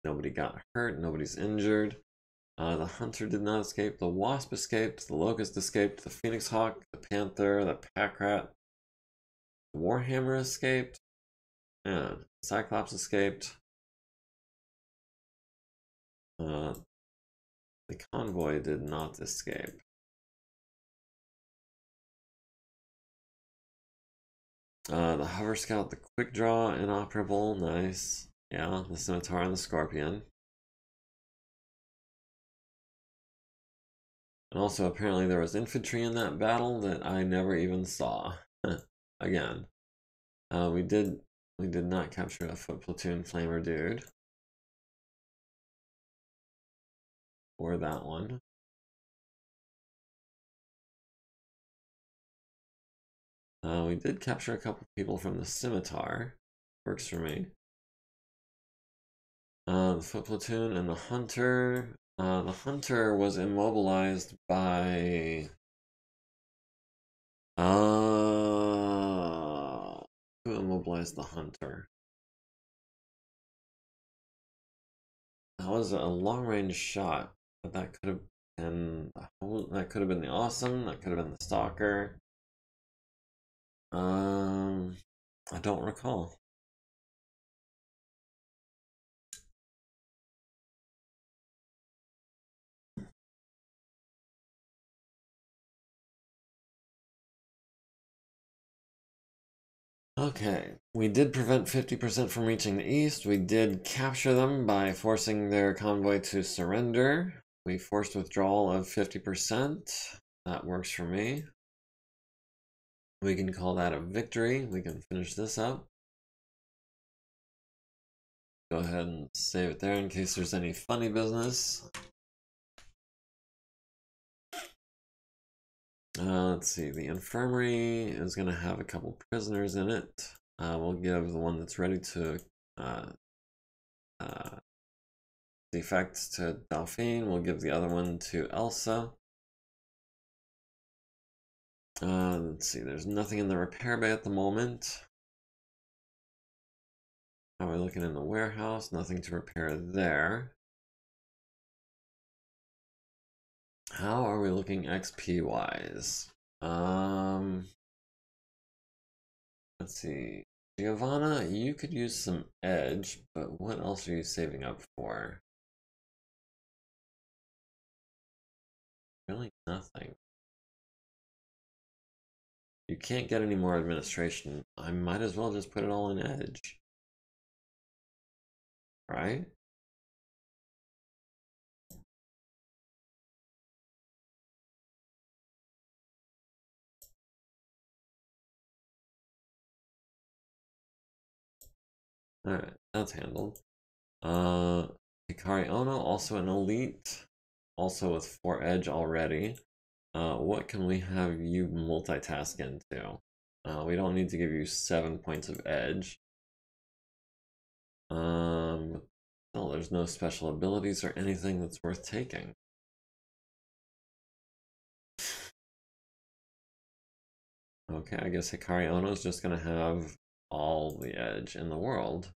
Nobody got hurt, nobody's injured. The Hunter did not escape, the Wasp escaped, the Locust escaped, the Phoenix Hawk, the Panther, the Pack Rat, the Warhammer escaped, and Cyclops escaped. The convoy did not escape. The Hover Scout, the Quick Draw, inoperable, nice. Yeah, the Scimitar and the Scorpion. And also, apparently there was infantry in that battle that I never even saw. Again. We did not capture a foot platoon flamer dude. Or that one. We did capture a couple people from the Scimitar. Works for me. The foot platoon and the Hunter. The Hunter was immobilized by... who immobilized the Hunter? That was a long-range shot, but that could have been the Awesome. That could have been the Stalker. I don't recall. Okay, we did prevent 50% from reaching the east. We did capture them by forcing their convoy to surrender. We forced withdrawal of 50%. That works for me. We can call that a victory. We can finish this up. Go ahead and save it there in case there's any funny business. Let's see, the infirmary is going to have a couple prisoners in it. We'll give the one that's ready to defects to Delphine. We'll give the other one to Elsa. Let's see, there's nothing in the repair bay at the moment. How are we looking in the warehouse? Nothing to repair there. How are we looking XP wise? Let's see. Giovanna, you could use some edge, but what else are you saving up for? Really nothing. You can't get any more administration. I might as well just put it all in edge. Right? Alright, that's handled. Hikari Ono, also an elite, also with 4 edge already. What can we have you multitask into? We don't need to give you 7 points of edge. No, there's no special abilities or anything that's worth taking. Okay, I guess Hikari Ono is just gonna have all the edge in the world.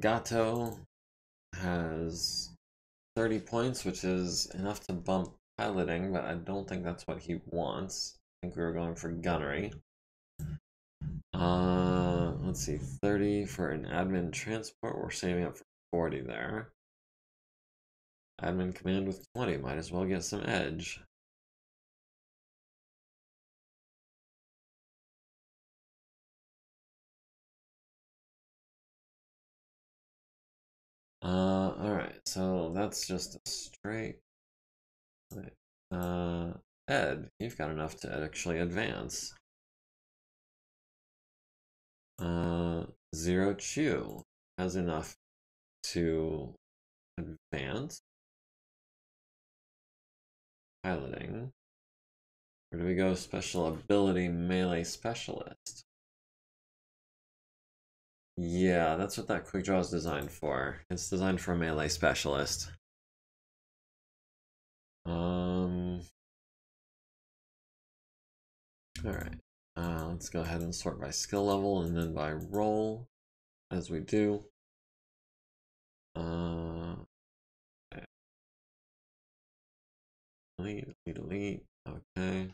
Gato has 30 points, which is enough to bump piloting, but I don't think that's what he wants. I think we were going for gunnery. Let's see, 30 for an admin transport. We're saving up for 40 there. Admin command with 20, might as well get some edge. Alright, so that's just a straight. Ed, you've got enough to actually advance. Zero Chew has enough to advance. Piloting. Where do we go? Special ability melee specialist. Yeah, that's what that quick draw is designed for. It's designed for a melee specialist. Alright. Let's go ahead and sort by skill level and then by role, as we do. Okay. Elite. Okay.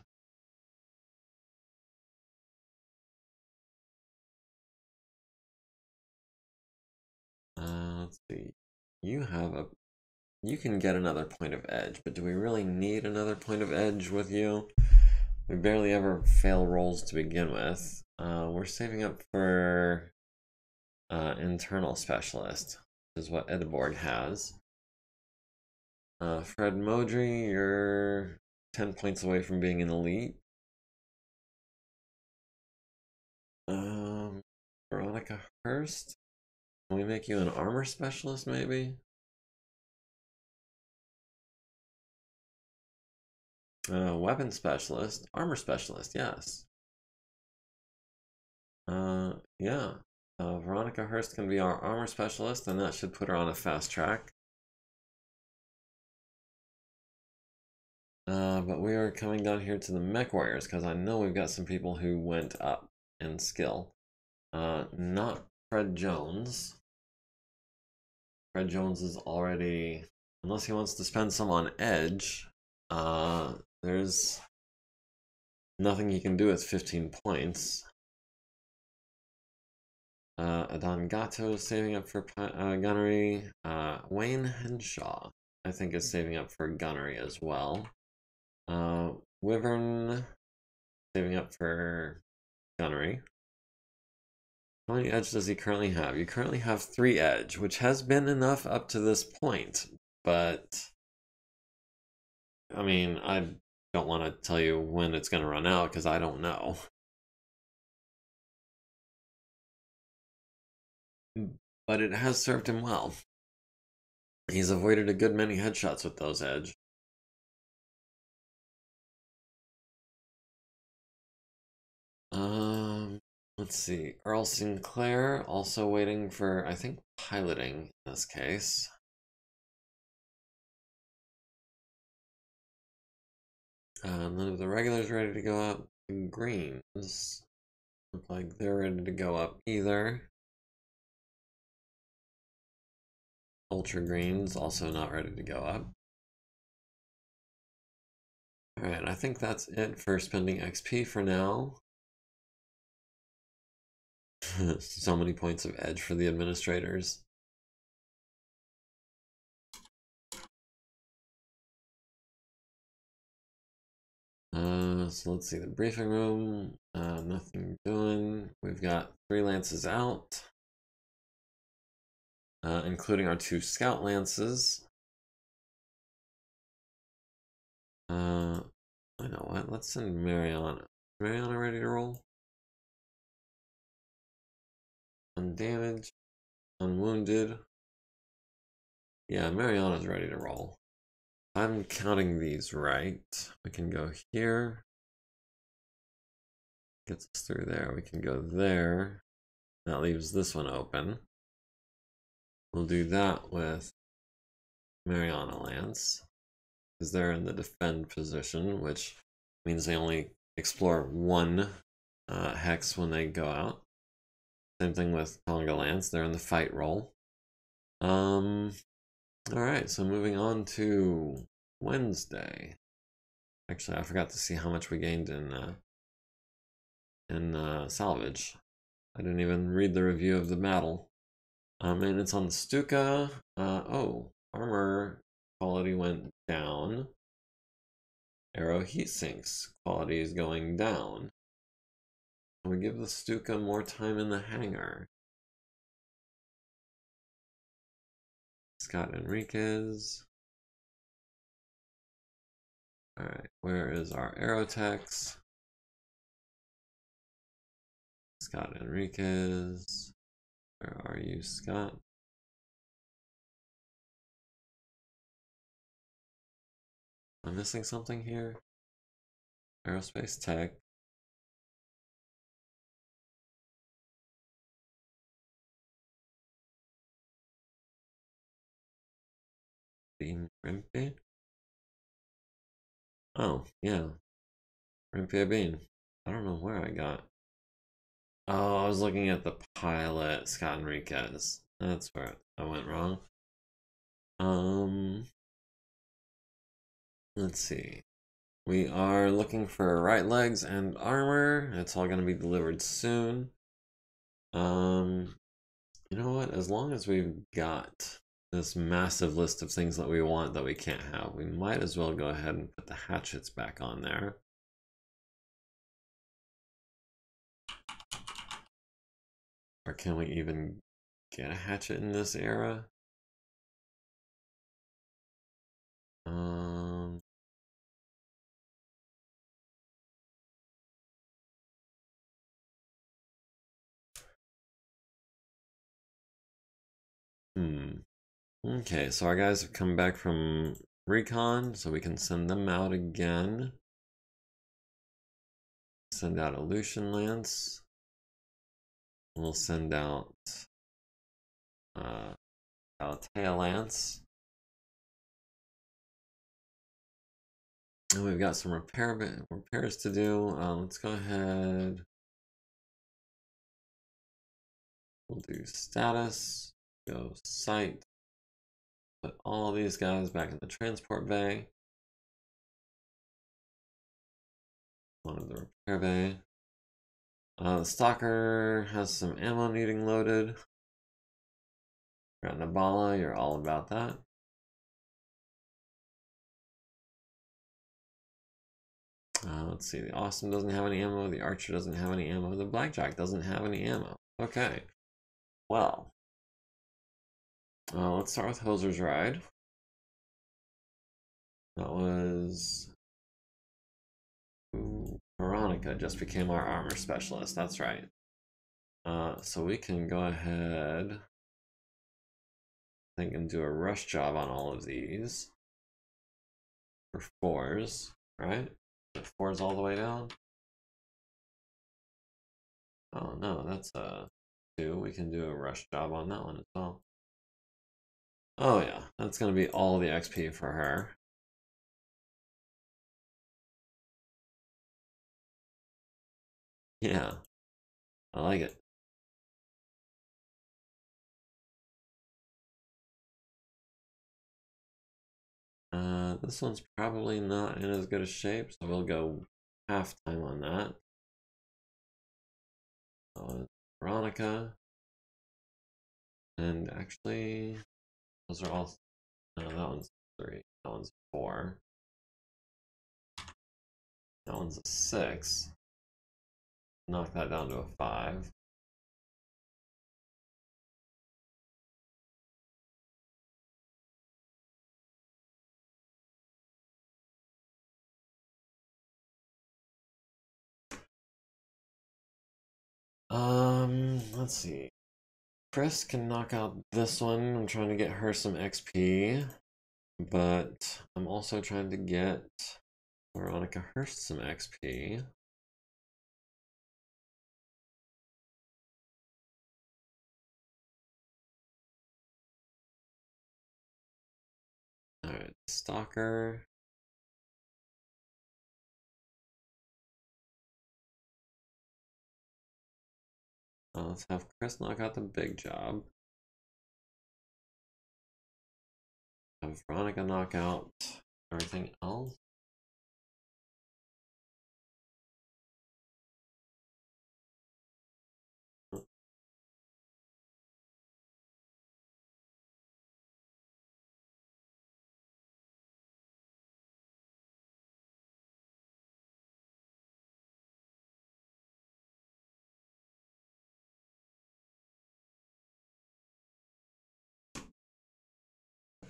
Let's see. You can get another point of edge, but do we really need another point of edge with you? We barely ever fail rolls to begin with. We're saving up for internal specialist, which is what Edborg has. Fred Modry, you're 10 points away from being an elite. Veronica Hurst, can we make you an armor specialist maybe? Weapon specialist, armor specialist, yes. Yeah. Veronica Hurst can be our armor specialist, and that should put her on a fast track. But we are coming down here to the mech warriors, because I know we've got some people who went up in skill. Not Fred Jones. Fred Jones is already, unless he wants to spend some on edge, there's nothing he can do with 15 points. Adon Gato is saving up for gunnery. Wayne Henshaw, I think, is saving up for gunnery as well. Wyvern, saving up for gunnery. How many edge does he currently have? You currently have 3 edge, which has been enough up to this point, but I mean, I don't want to tell you when it's going to run out because I don't know. But it has served him well. He's avoided a good many headshots with those edge. Let's see. Earl Sinclair also waiting for, I think, piloting in this case. None of the regulars ready to go up. The greens look like they're ready to go up either. Ultra greens also not ready to go up. Alright, I think that's it for spending XP for now. So many points of edge for the administrators. So let's see, the briefing room, nothing doing. We've got 3 lances out, including our 2 scout lances. I know what, let's send Mariana. Mariana ready to roll? Undamaged, unwounded. Yeah, Mariana's ready to roll. I'm counting these right. We can go here. Gets us through there. We can go there. That leaves this one open. We'll do that with Mariana Lance, because they're in the defend position, which means they only explore 1 hex when they go out. Same thing with Tonga Lance, they're in the fight role. Alright, so moving on to Wednesday. Actually, I forgot to see how much we gained in salvage. I didn't even read the review of the battle. And it's on the Stuka. Oh, armor quality went down. Arrow heat sinks quality is going down. We give the Stuka more time in the hangar. Scott Enriquez. Alright, where is our Aerotex? Scott Enriquez. Where are you, Scott? I'm missing something here. Aerospace Tech. Bean Rimpy? Oh, yeah. Rimpy Bean. I don't know where I got. Oh, I was looking at the pilot, Scott Enriquez. That's where I went wrong. Let's see. We are looking for right legs and armor. It's all going to be delivered soon. You know what? As long as we've got this massive list of things that we want that we can't have, we might as well go ahead and put the hatchets back on there. Or can we even get a hatchet in this era? Okay, so our guys have come back from recon, so we can send them out again. Send out Aleutian Lance. We'll send out Altea Lance. And we've got some repairs to do. Let's go ahead. We'll do status, go site, put all these guys back in the transport bay. One of the repair bay. The stalker has some ammo needing loaded. Nabala, you're all about that. Let's see, the Austin doesn't have any ammo, the Archer doesn't have any ammo, the Blackjack doesn't have any ammo. Okay, well, let's start with Hoser's Ride. That was... Ooh, Veronica just became our armor specialist, that's right. So we can go ahead, I think, and do a rush job on all of these. For 4s, right? The 4s all the way down. Oh no, that's a 2. We can do a rush job on that one as well. Oh yeah, that's gonna be all the XP for her. Yeah, I like it. This one's probably not in as good a shape, so we'll go half time on that. Veronica. And actually, those are all. No, that one's 3. That one's 4. That one's a 6. Knock that down to a 5. Let's see. Chris can knock out this one. I'm trying to get her some XP, but I'm also trying to get Veronica Hurst some XP. Alright, Stalker. Let's have Chris knock out the big job. Have Veronica knock out everything else.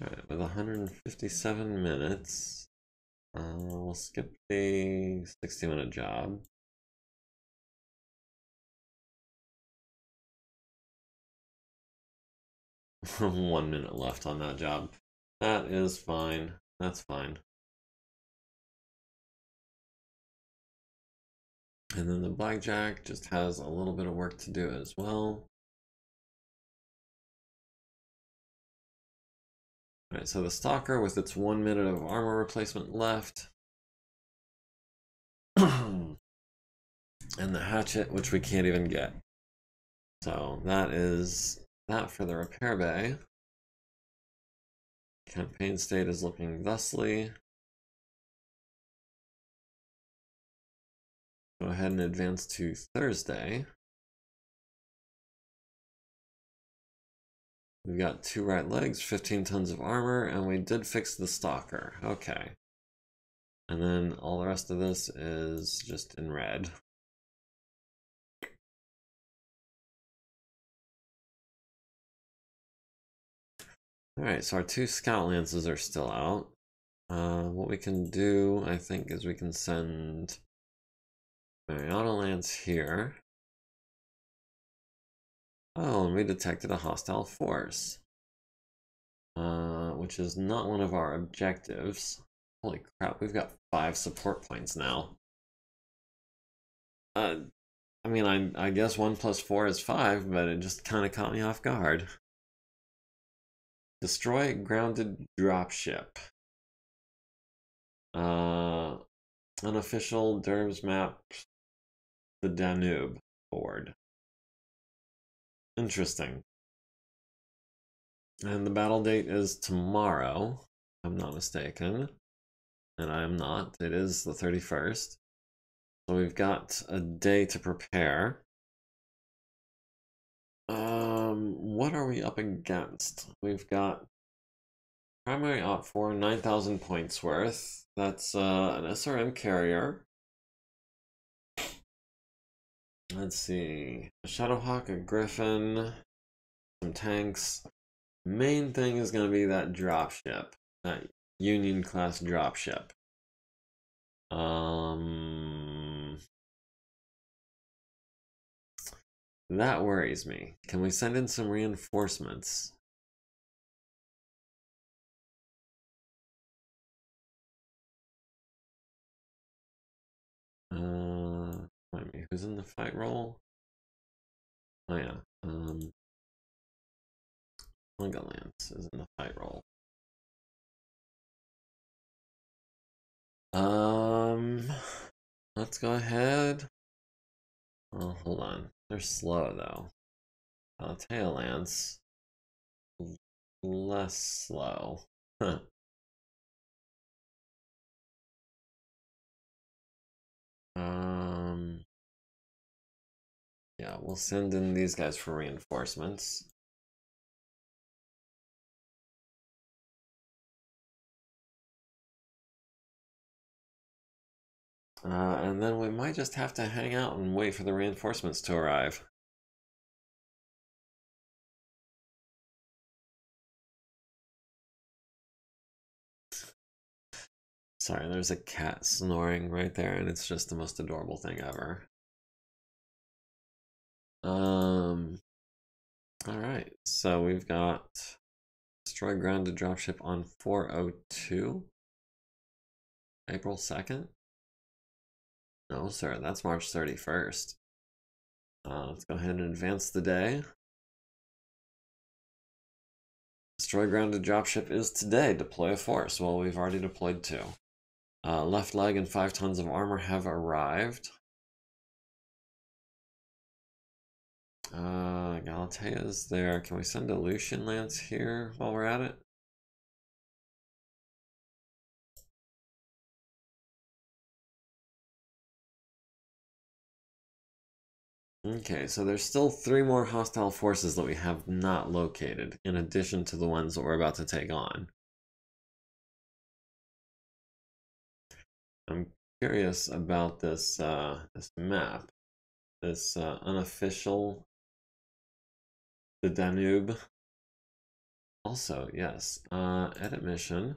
Alright, with 157 minutes, we'll skip the 60-minute job. One minute left on that job. That is fine. That's fine. And then the blackjack just has a little bit of work to do as well. Alright, so the stalker with its 1 minute of armor replacement left. And the hatchet, which we can't even get. So that is that for the repair bay. Campaign state is looking thusly. Go ahead and advance to Thursday. We've got 2 right legs, 15 tons of armor, and we did fix the stalker. Okay. And then all the rest of this is just in red. Alright, so our 2 scout lances are still out. What we can do, I think, is we can send Mariana Lance here. Oh, and we detected a hostile force. Which is not one of our objectives. Holy crap, we've got 5 support points now. I mean, I guess 1 plus 4 is 5, but it just kind of caught me off guard. Destroy grounded dropship. Unofficial Derbs map, the Danube board. Interesting. And the battle date is tomorrow, if I'm not mistaken. And I am not. It is the 31st. So we've got a day to prepare. What are we up against? We've got primary op for 9,000 points worth. That's an SRM carrier. Let's see. A Shadowhawk, a Griffin, some tanks. Main thing is going to be that dropship. That Union class dropship. That worries me. Can we send in some reinforcements? Remind me, who's in the fight role? Oh yeah. MegaLance is in the fight roll. Let's go ahead. Oh, hold on. They're slow though. Tailance, less slow. Huh. Yeah, we'll send in these guys for reinforcements. And then we might just have to hang out and wait for the reinforcements to arrive. Sorry, there's a cat snoring right there, and it's just the most adorable thing ever. Alright, so we've got destroy grounded dropship on 402. April 2nd? No, sir, that's March 31st. Let's go ahead and advance the day. Destroy grounded dropship is today. Deploy a force. Well, we've already deployed 2. Left leg and 5 tons of armor have arrived. Galatea is there. Can we send a Lucian Lance here while we're at it? Okay, so there's still 3 more hostile forces that we have not located, in addition to the ones that we're about to take on. I'm curious about this this map, this unofficial, the Danube. Also, yes, edit mission.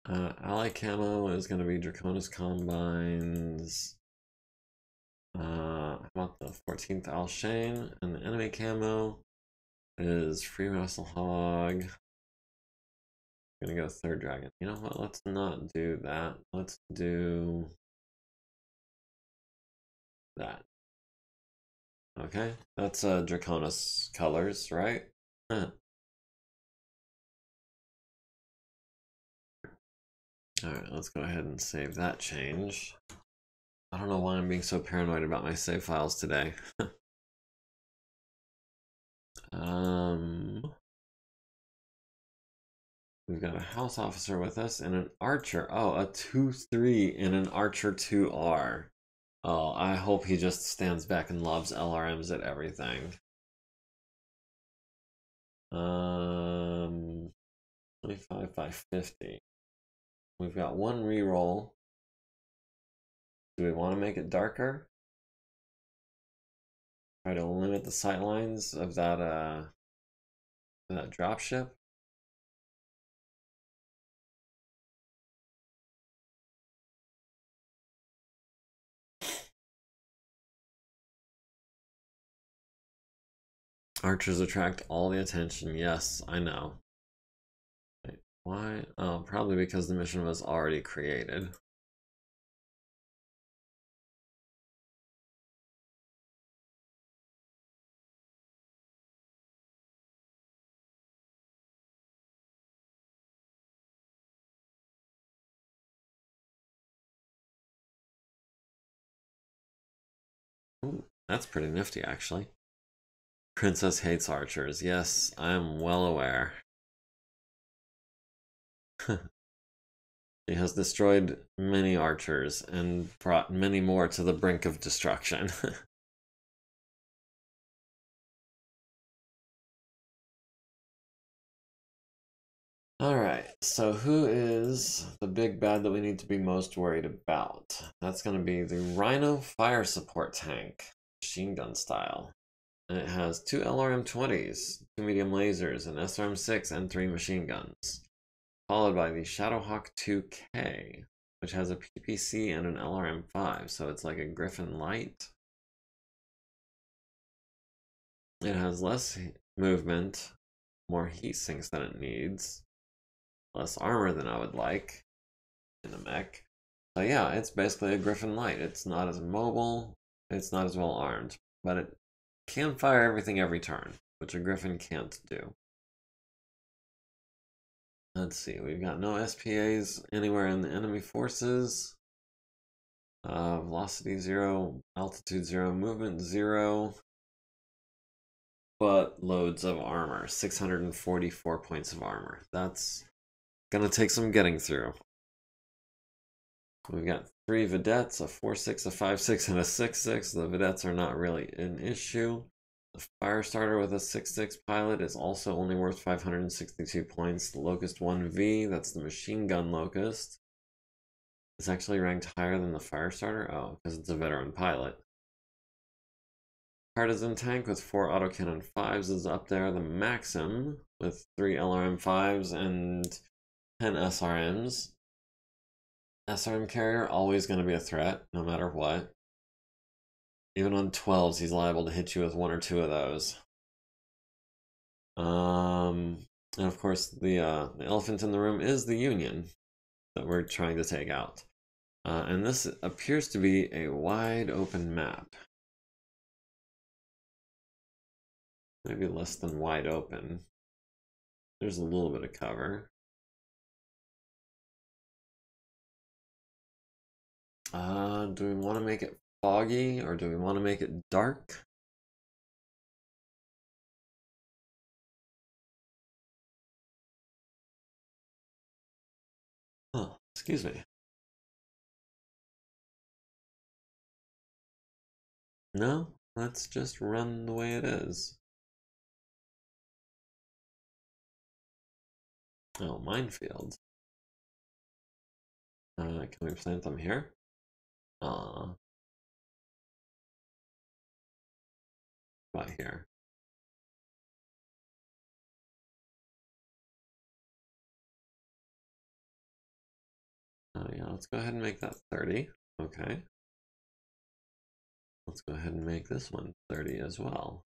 Ally camo is going to be Draconis Combines. How about the 14th Alshane? And the enemy camo is Free Muscle Hog. I'm gonna go 3rd Dragon. You know what? Let's not do that. Let's do that. Okay, that's Draconis colors, right? Huh. Alright, let's go ahead and save that change. I don't know why I'm being so paranoid about my save files today. We've got a house officer with us and an archer. Oh, a 2-3 and an archer 2R. Oh, I hope he just stands back and lobs LRMs at everything. 25 by 50. We've got 1 reroll. Do we want to make it darker? Try to limit the sightlines of that dropship. Archers attract all the attention. Yes, I know. Wait, why? Oh, probably because the mission was already created. Ooh, that's pretty nifty, actually. Princess hates archers. Yes, I am well aware. He has destroyed many archers and brought many more to the brink of destruction. Alright, so who is the big bad that we need to be most worried about? That's going to be the Rhino Fire Support Tank, machine gun style. And it has 2 LRM-20s, 2 medium lasers, an SRM-6, and 3 machine guns. Followed by the Shadowhawk 2K, which has a PPC and an LRM-5, so it's like a Griffin Light. It has less movement, more heat sinks than it needs, less armor than I would like in a mech. So yeah, it's basically a Griffin Light. It's not as mobile, it's not as well armed, but it can fire everything every turn, which a Griffin can't do. Let's see, we've got no SPAs anywhere in the enemy forces. Velocity 0, altitude 0, movement 0. But loads of armor, 644 points of armor. That's gonna take some getting through. We've got 3 vedettes, a 4-6, a 5-6, and a 6-6. The vedettes are not really an issue. The Firestarter with a 6-6 pilot is also only worth 562 points. The Locust 1V, that's the machine gun Locust, is actually ranked higher than the Firestarter. Oh, because it's a veteran pilot. Partisan tank with 4 autocannon 5s is up there. The Maxim with 3 LRM 5s and 10 SRMs. SRM carrier, always going to be a threat, no matter what. Even on 12s, he's liable to hit you with 1 or 2 of those. And of course, the elephant in the room is the Union that we're trying to take out. And this appears to be a wide open map. Maybe less than wide open. There's a little bit of cover. Do we want to make it foggy or do we want to make it dark? Oh, excuse me. No, let's just run the way it is. Oh, minefield. Can we plant them here? About here. Oh yeah, let's go ahead and make that 30. Okay. Let's go ahead and make this one 30 as well.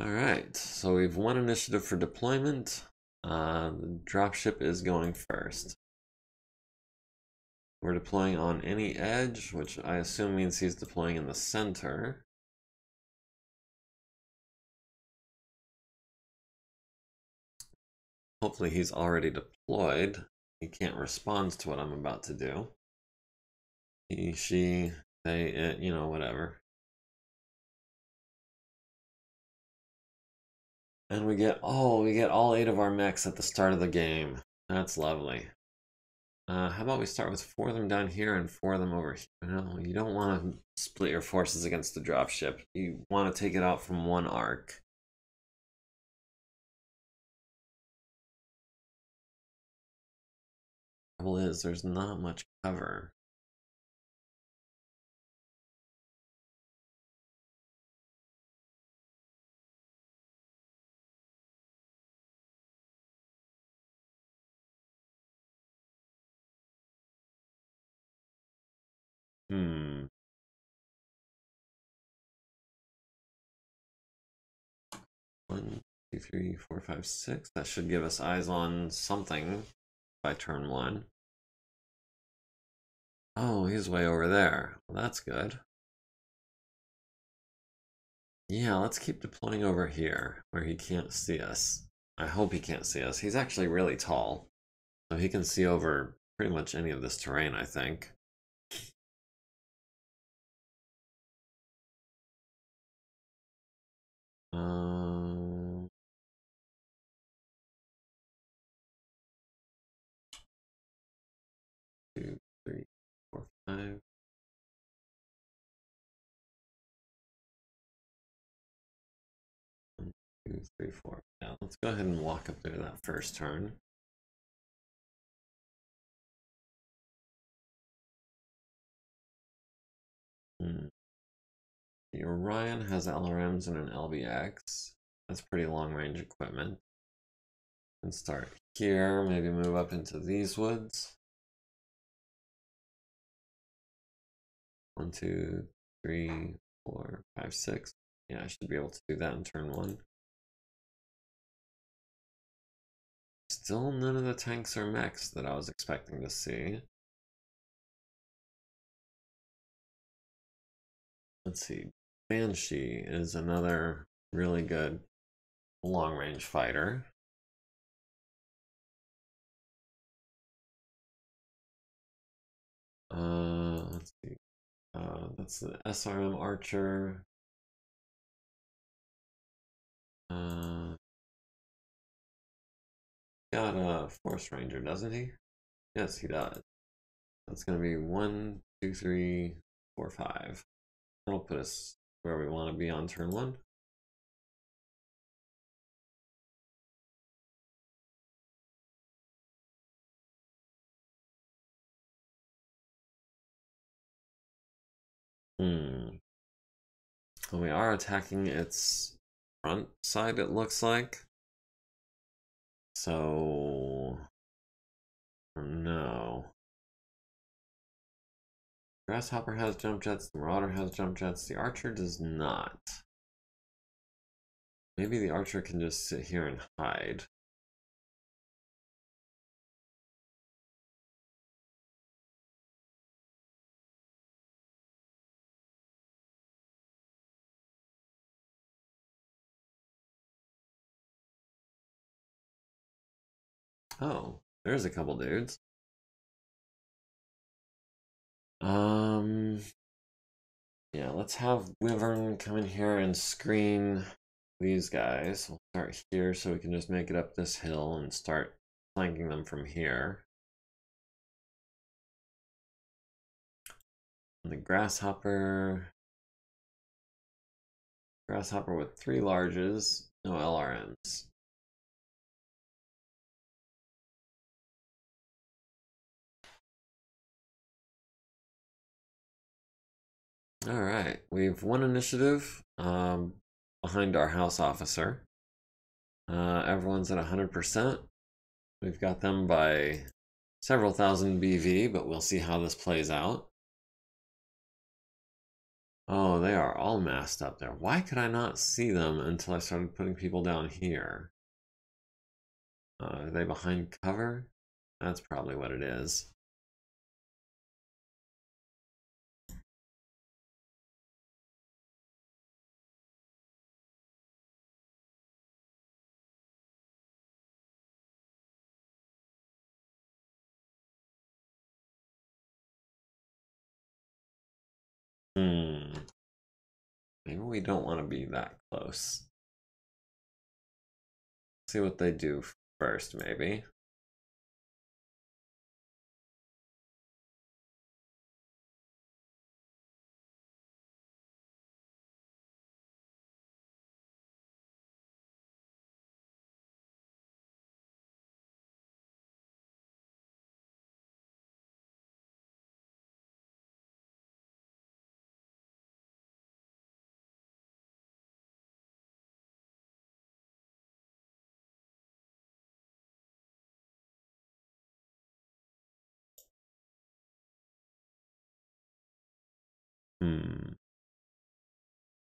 Alright, so we've won initiative for deployment. The dropship is going first. We're deploying on any edge, which I assume means he's deploying in the center. Hopefully he's already deployed. He can't respond to what I'm about to do. He, she, they, it, you know, whatever. And we get all 8 of our mechs at the start of the game. That's lovely. How about we start with 4 of them down here and 4 of them over here? No, you don't want to split your forces against the dropship. You want to take it out from one arc. Trouble is, there's not much cover. Hmm. 1, 2, 3, 4, 5, 6. That should give us eyes on something by turn 1. Oh, he's way over there. Well, that's good. Yeah, let's keep deploying over here where he can't see us. I hope he can't see us. He's actually really tall, so he can see over pretty much any of this terrain, I think. Um, 2, 3, 4, 5. 1, 2, 3, 4. Yeah, let's go ahead and walk up there that first turn. The Orion has LRMs and an LBX. That's pretty long range equipment. And start here, maybe move up into these woods. 1, 2, 3, 4, 5, 6. Yeah, I should be able to do that in turn 1. Still none of the tanks or mechs that I was expecting to see. let's see. Banshee is another really good long-range fighter. Let's see. That's the SRM Archer. Got a Force Ranger, doesn't he? Yes, he does. That's gonna be 1, 2, 3, 4, 5. That'll put us where we want to be on turn 1. Well, we are attacking its front side, it looks like. So, no. Grasshopper has jump jets, the Marauder has jump jets, the Archer does not. Maybe the Archer can just sit here and hide. Oh, there's a couple dudes. Yeah, let's have Wyvern come in here and screen these guys. We'll start here so we can just make it up this hill and start flanking them from here. And the Grasshopper with 3 larges, no LRMs. Alright, we've won initiative behind our house officer. Everyone's at 100%. We've got them by several thousand BV, but we'll see how this plays out. Oh, they are all masked up there. Why could I not see them until I started putting people down here? Are they behind cover? That's probably what it is. Maybe we don't want to be that close. See what they do first, maybe.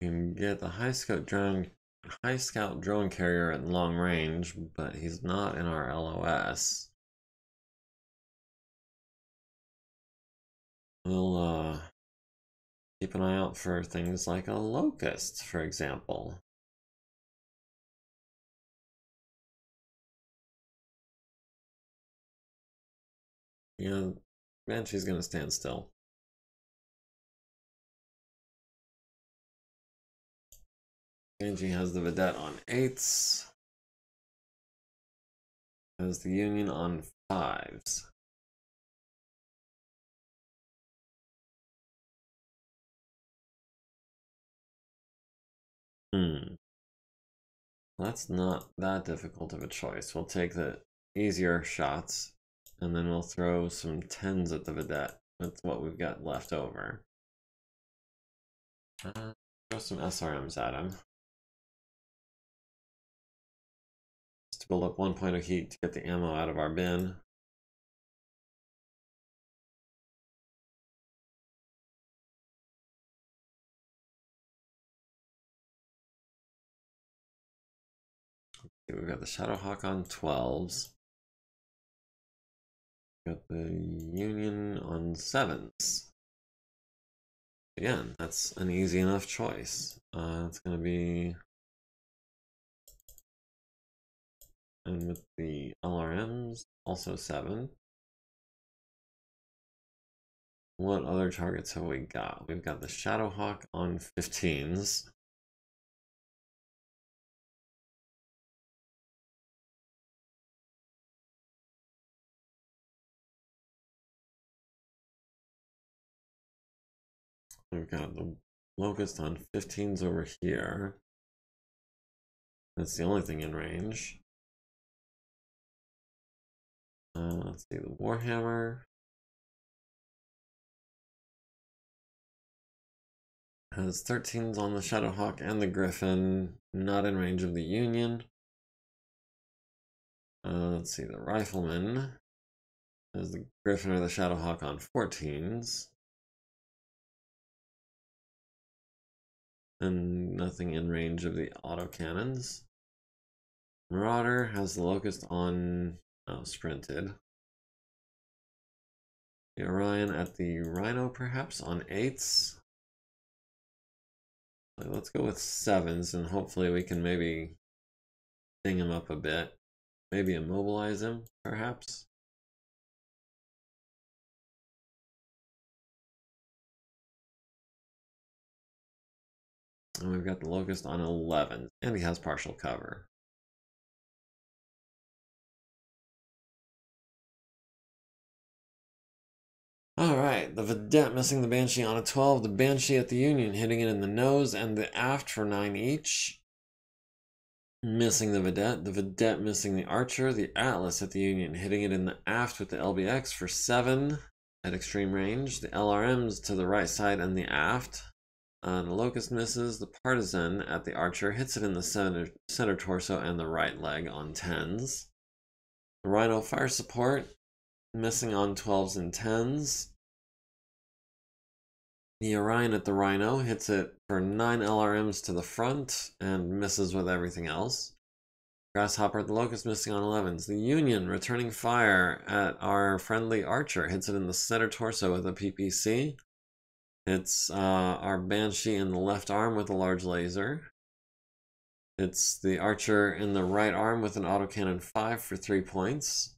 You can get the high scout drone carrier at long range, but he's not in our LOS. We'll keep an eye out for things like a locust, for example. Yeah, Banshee's gonna stand still. Banshee has the Vedette on 8s. Has the Union on 5s. That's not that difficult of a choice. We'll take the easier shots, and then we'll throw some 10s at the Vedette. That's what we've got left over. Throw some SRMs at him. Just to build up 1 point of heat to get the ammo out of our bin. Okay, we've got the Shadowhawk on 12s. Got the Union on 7s. Again, that's an easy enough choice. It's going to be, and with the LRMs, also 7. What other targets have we got? We've got the Shadowhawk on 15s. We've got the Locust on 15s over here. That's the only thing in range. Let's see, the Warhammer has 13s on the Shadowhawk and the Griffin, not in range of the Union. Let's see, the Rifleman has the Griffin or the Shadowhawk on 14s. And nothing in range of the autocannons. Marauder has the Locust on sprinted. The Orion at the Rhino perhaps on 8s. Let's go with 7s and hopefully we can maybe ding him up a bit. Maybe immobilize him perhaps. And we've got the Locust on 11 and he has partial cover. Alright, the Vedette missing the Banshee on a 12, the Banshee at the Union hitting it in the nose and the aft for 9 each. Missing the Vedette missing the Archer, the Atlas at the Union hitting it in the aft with the LBX for 7 at extreme range. The LRMs to the right side and the aft. The Locust misses, the Partisan at the Archer hits it in the center torso and the right leg on 10s. The Rhino fire support missing on 12s and 10s. The Orion at the Rhino hits it for 9 LRMs to the front and misses with everything else. Grasshopper at the Locust missing on 11s. The Union returning fire at our friendly Archer hits it in the center torso with a PPC. It's our Banshee in the left arm with a large laser. It's the Archer in the right arm with an autocannon 5 for 3 points.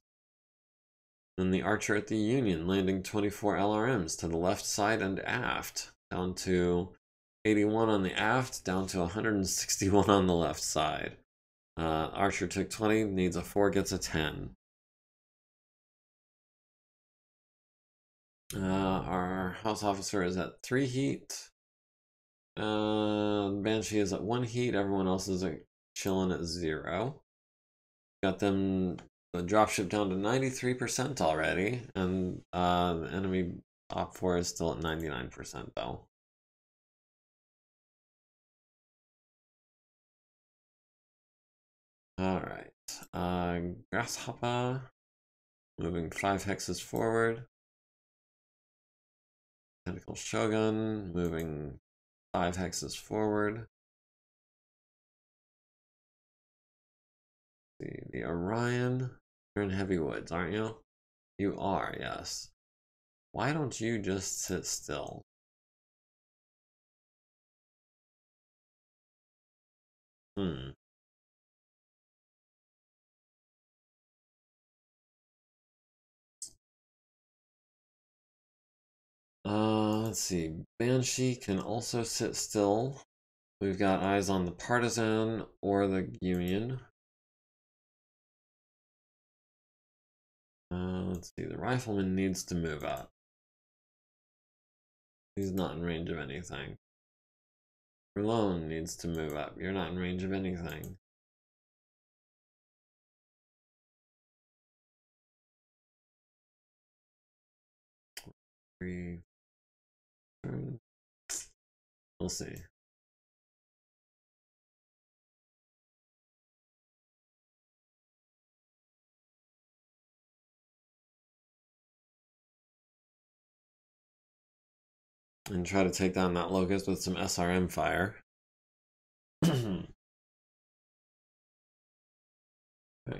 Then the Archer at the Union landing 24 LRMs to the left side and aft, down to 81 on the aft, down to 161 on the left side. Archer took 20, needs a 4, gets a 10. Our House Officer is at 3 heat. Banshee is at 1 heat, everyone else is chilling at 0. Got them the dropship down to 93% already, and the enemy op 4 is still at 99% though. Alright, Grasshopper moving 5 hexes forward. Tentacle Shogun moving 5 hexes forward. The Orion, you're in heavy woods, aren't you? You are, yes. Why don't you just sit still? Let's see. Banshee can also sit still. We've got eyes on the Partisan or the Union. Let's see. The Rifleman needs to move up. He's not in range of anything. Rulone needs to move up. You're not in range of anything. We'll see. And try to take down that Locust with some SRM fire. Alright,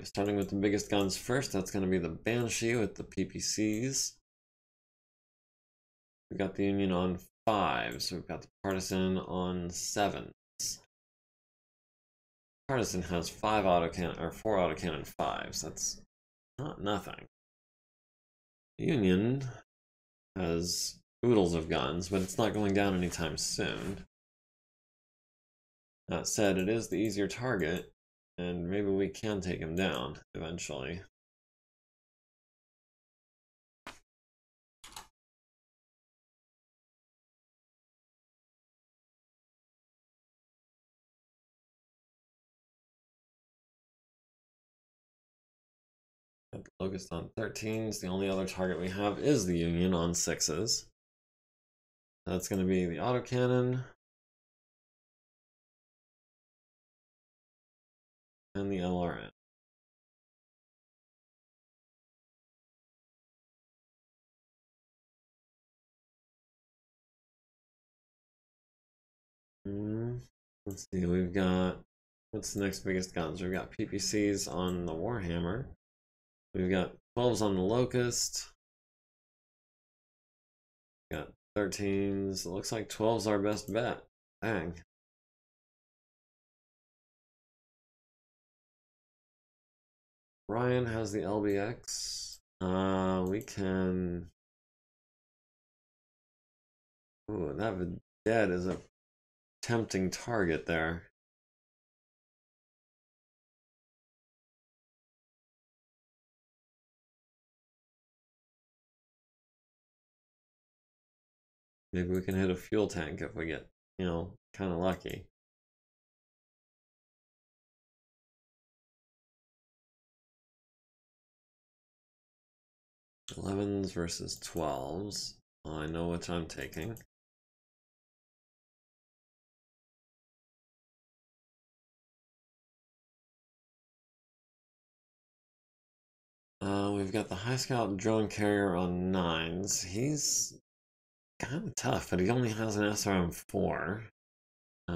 starting with the biggest guns first, that's going to be the Banshee with the PPCs. We got the Union on 5s. We've got the partisan on 7s. Partisan has 4 autocannon 5s. That's not nothing. Union has oodles of guns, but it's not going down anytime soon. That said, it is the easier target, and maybe we can take him down eventually. Got the Locust on 13s. The only other target we have is the Union on 6s. That's going to be the autocannon and the LRN. Let's see, we've got, what's the next biggest guns? We've got PPCs on the Warhammer. We've got 12s on the Locust. Got 13s. It looks like 12's our best bet. Dang. Ryan has the LBX. We can... Ooh, that Vedette is a tempting target there. Maybe we can hit a fuel tank if we get, you know, kind of lucky. Elevens versus 12s. I know which I'm taking. We've got the High Scout drone carrier on 9s. He's kind of tough, but he only has an SRM-4.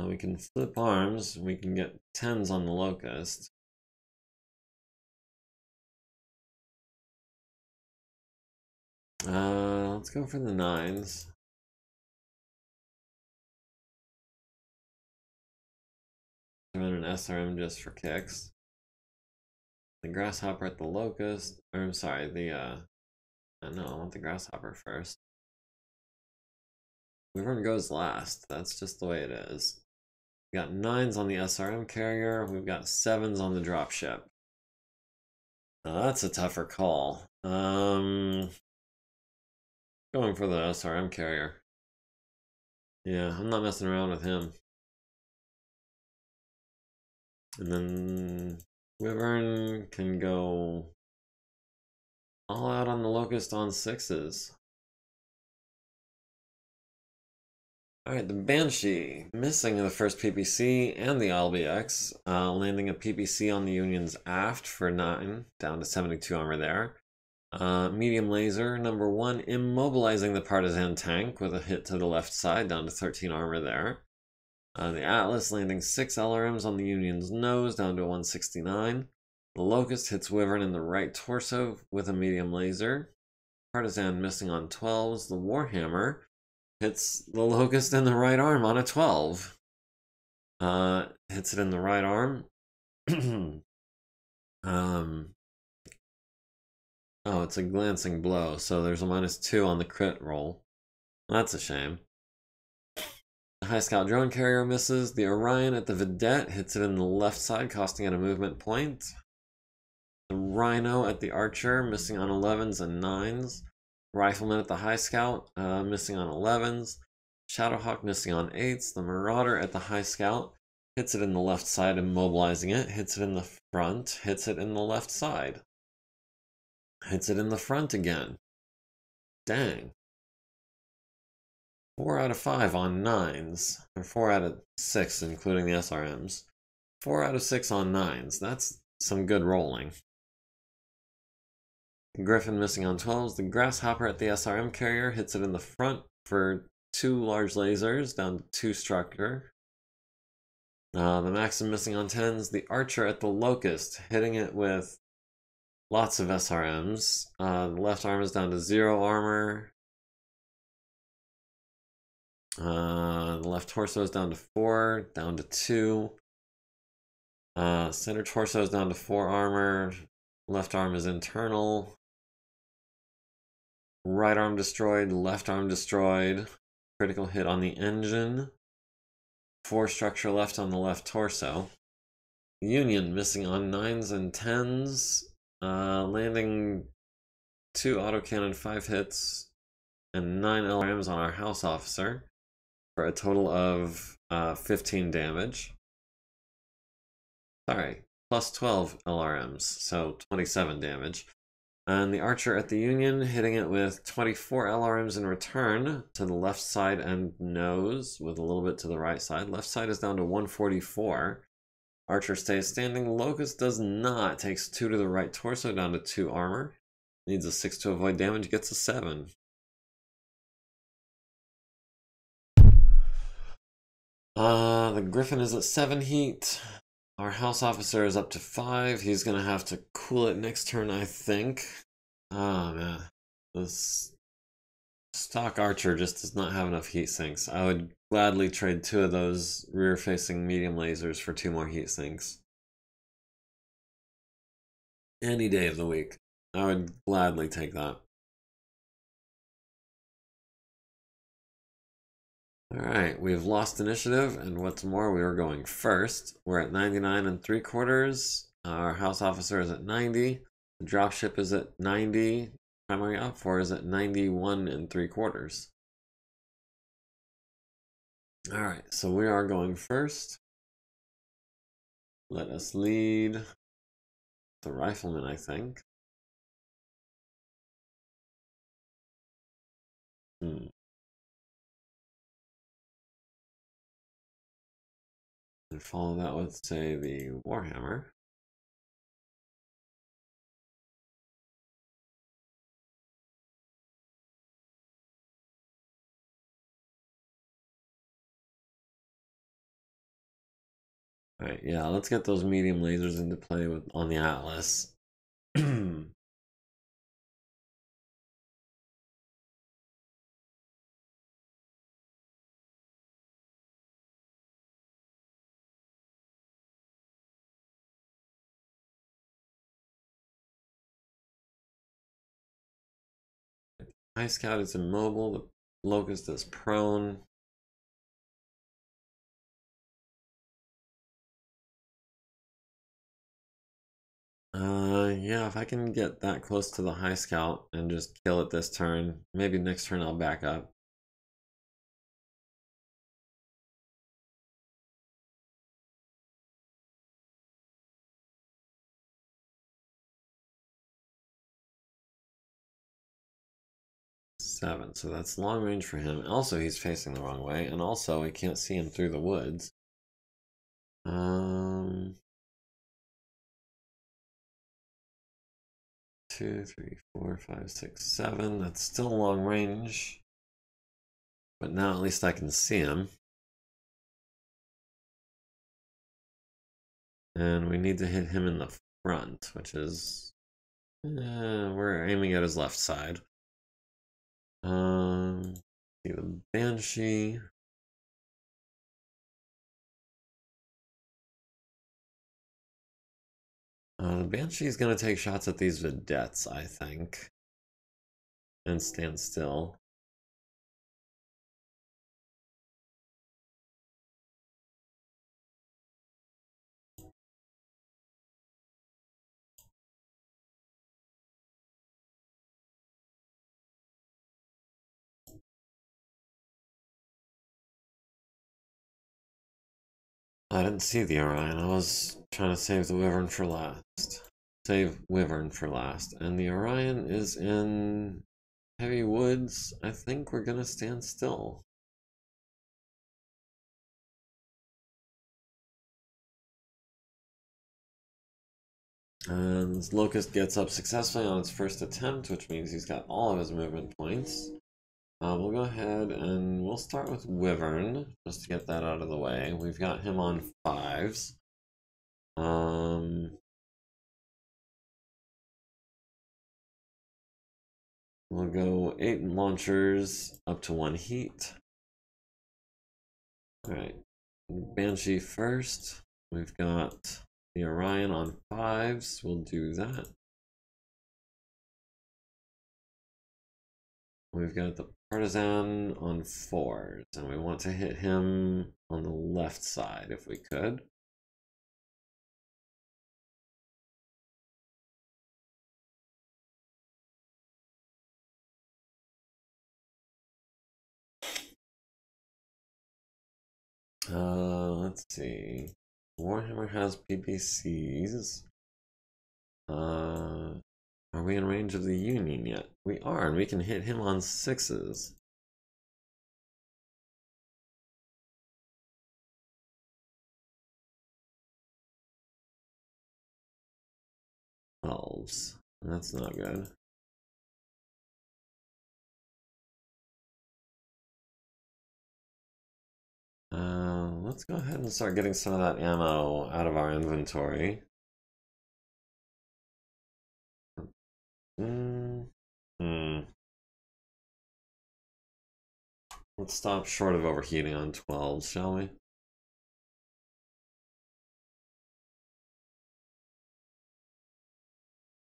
We can flip arms. We can get 10s on the Locust. Let's go for the 9s. And an SRM just for kicks. The Grasshopper at the Locust. Or I'm sorry, no, I want the Grasshopper first. Wyvern goes last. That's just the way it is. We got 9s on the SRM carrier. We've got 7s on the dropship. That's a tougher call. Going for the SRM carrier. Yeah, I'm not messing around with him. And then Wyvern can go all out on the Locust on 6s. Alright, the Banshee, missing the first PPC and the LBX, landing a PPC on the Union's aft for 9, down to 72 armor there. Medium laser, number 1, immobilizing the partisan tank with a hit to the left side, down to 13 armor there. The Atlas landing 6 LRMs on the Union's nose, down to 169. The Locust hits Wyvern in the right torso with a medium laser. Partisan missing on 12s. The Warhammer hits the Locust in the right arm on a 12. Hits it in the right arm. Oh, it's a glancing blow, so there's a -2 on the crit roll. That's a shame. The High Scout drone carrier misses. The Orion at the Vedette hits it in the left side, costing it a movement point. The Rhino at the Archer, missing on 11s and 9s. Rifleman at the High Scout, missing on 11s. Shadowhawk missing on 8s. The Marauder at the High Scout hits it in the left side, immobilizing it. Hits it in the front. Hits it in the left side. Hits it in the front again. Dang. 4 out of 5 on 9s. Or 4 out of 6, including the SRMs. 4 out of 6 on 9s. That's some good rolling. Griffin missing on 12s. The Grasshopper at the SRM carrier hits it in the front for 2 large lasers, down to 2 structure. The Maxim missing on 10s. The Archer at the Locust, hitting it with lots of SRMs. The left arm is down to 0 armor. The left torso is down to 4, down to 2. Center torso is down to 4 armor. Left arm is internal. Right arm destroyed, left arm destroyed. Critical hit on the engine. 4 structure left on the left torso. Union missing on 9s and 10s. Landing 2 autocannon 5 hits and 9 LRMs on our house officer for a total of 15 damage. Sorry, plus 12 LRMs, so 27 damage. And the archer at the Union hitting it with 24 LRMs in return to the left side and nose with a little bit to the right side. Left side is down to 144. Archer stays standing. Locust does not. Takes 2 to the right torso, down to 2 armor. Needs a 6 to avoid damage, gets a 7. The Griffin is at 7 heat. Our house officer is up to 5. He's gonna have to cool it next turn, I think. Oh man, this stock archer just does not have enough heat sinks. I would gladly trade 2 of those rear-facing medium lasers for 2 more heat sinks. Any day of the week, I would gladly take that. Alright, we've lost initiative, and what's more, we were going first. We're at 99 3/4. Our house officer is at 90. The dropship is at 90. Primary op 4 is at 91 3/4. Alright, so we are going first. Let us lead the rifleman, I think. And follow that with, say, the Warhammer. Alright, yeah, let's get those medium lasers into play with on the Atlas. High Scout is immobile, the Locust is prone. Yeah, if I can get that close to the High Scout and just kill it this turn, maybe next turn I'll back up. Seven, so that's long range for him. Also, he's facing the wrong way, and also I can't see him through the woods. 2, 3, 4, 5, 6, 7. That's still long range. But now at least I can see him. And we need to hit him in the front, which is... we're aiming at his left side. See the Banshee. The Banshee is going to take shots at these vedettes, I think. And stand still. I didn't see the Orion. I was trying to save the Wyvern for last. Save Wyvern for last. And the Orion is in heavy woods. I think we're gonna stand still. And Locust gets up successfully on its first attempt, which means he's got all of his movement points. We'll go ahead and we'll start with Wyvern, just to get that out of the way. We've got him on 5s. We'll go 8 launchers up to 1 heat. Alright, Banshee first. We've got the Orion on 5s. We'll do that. We've got the Partisan on 4s, and we want to hit him on the left side if we could. Let's see. Warhammer has PPCs. Are we in range of the Union yet? We are, and we can hit him on 6s. Elves. That's not good. Let's go ahead and start getting some of that ammo out of our inventory. Let's stop short of overheating on 12s, shall we?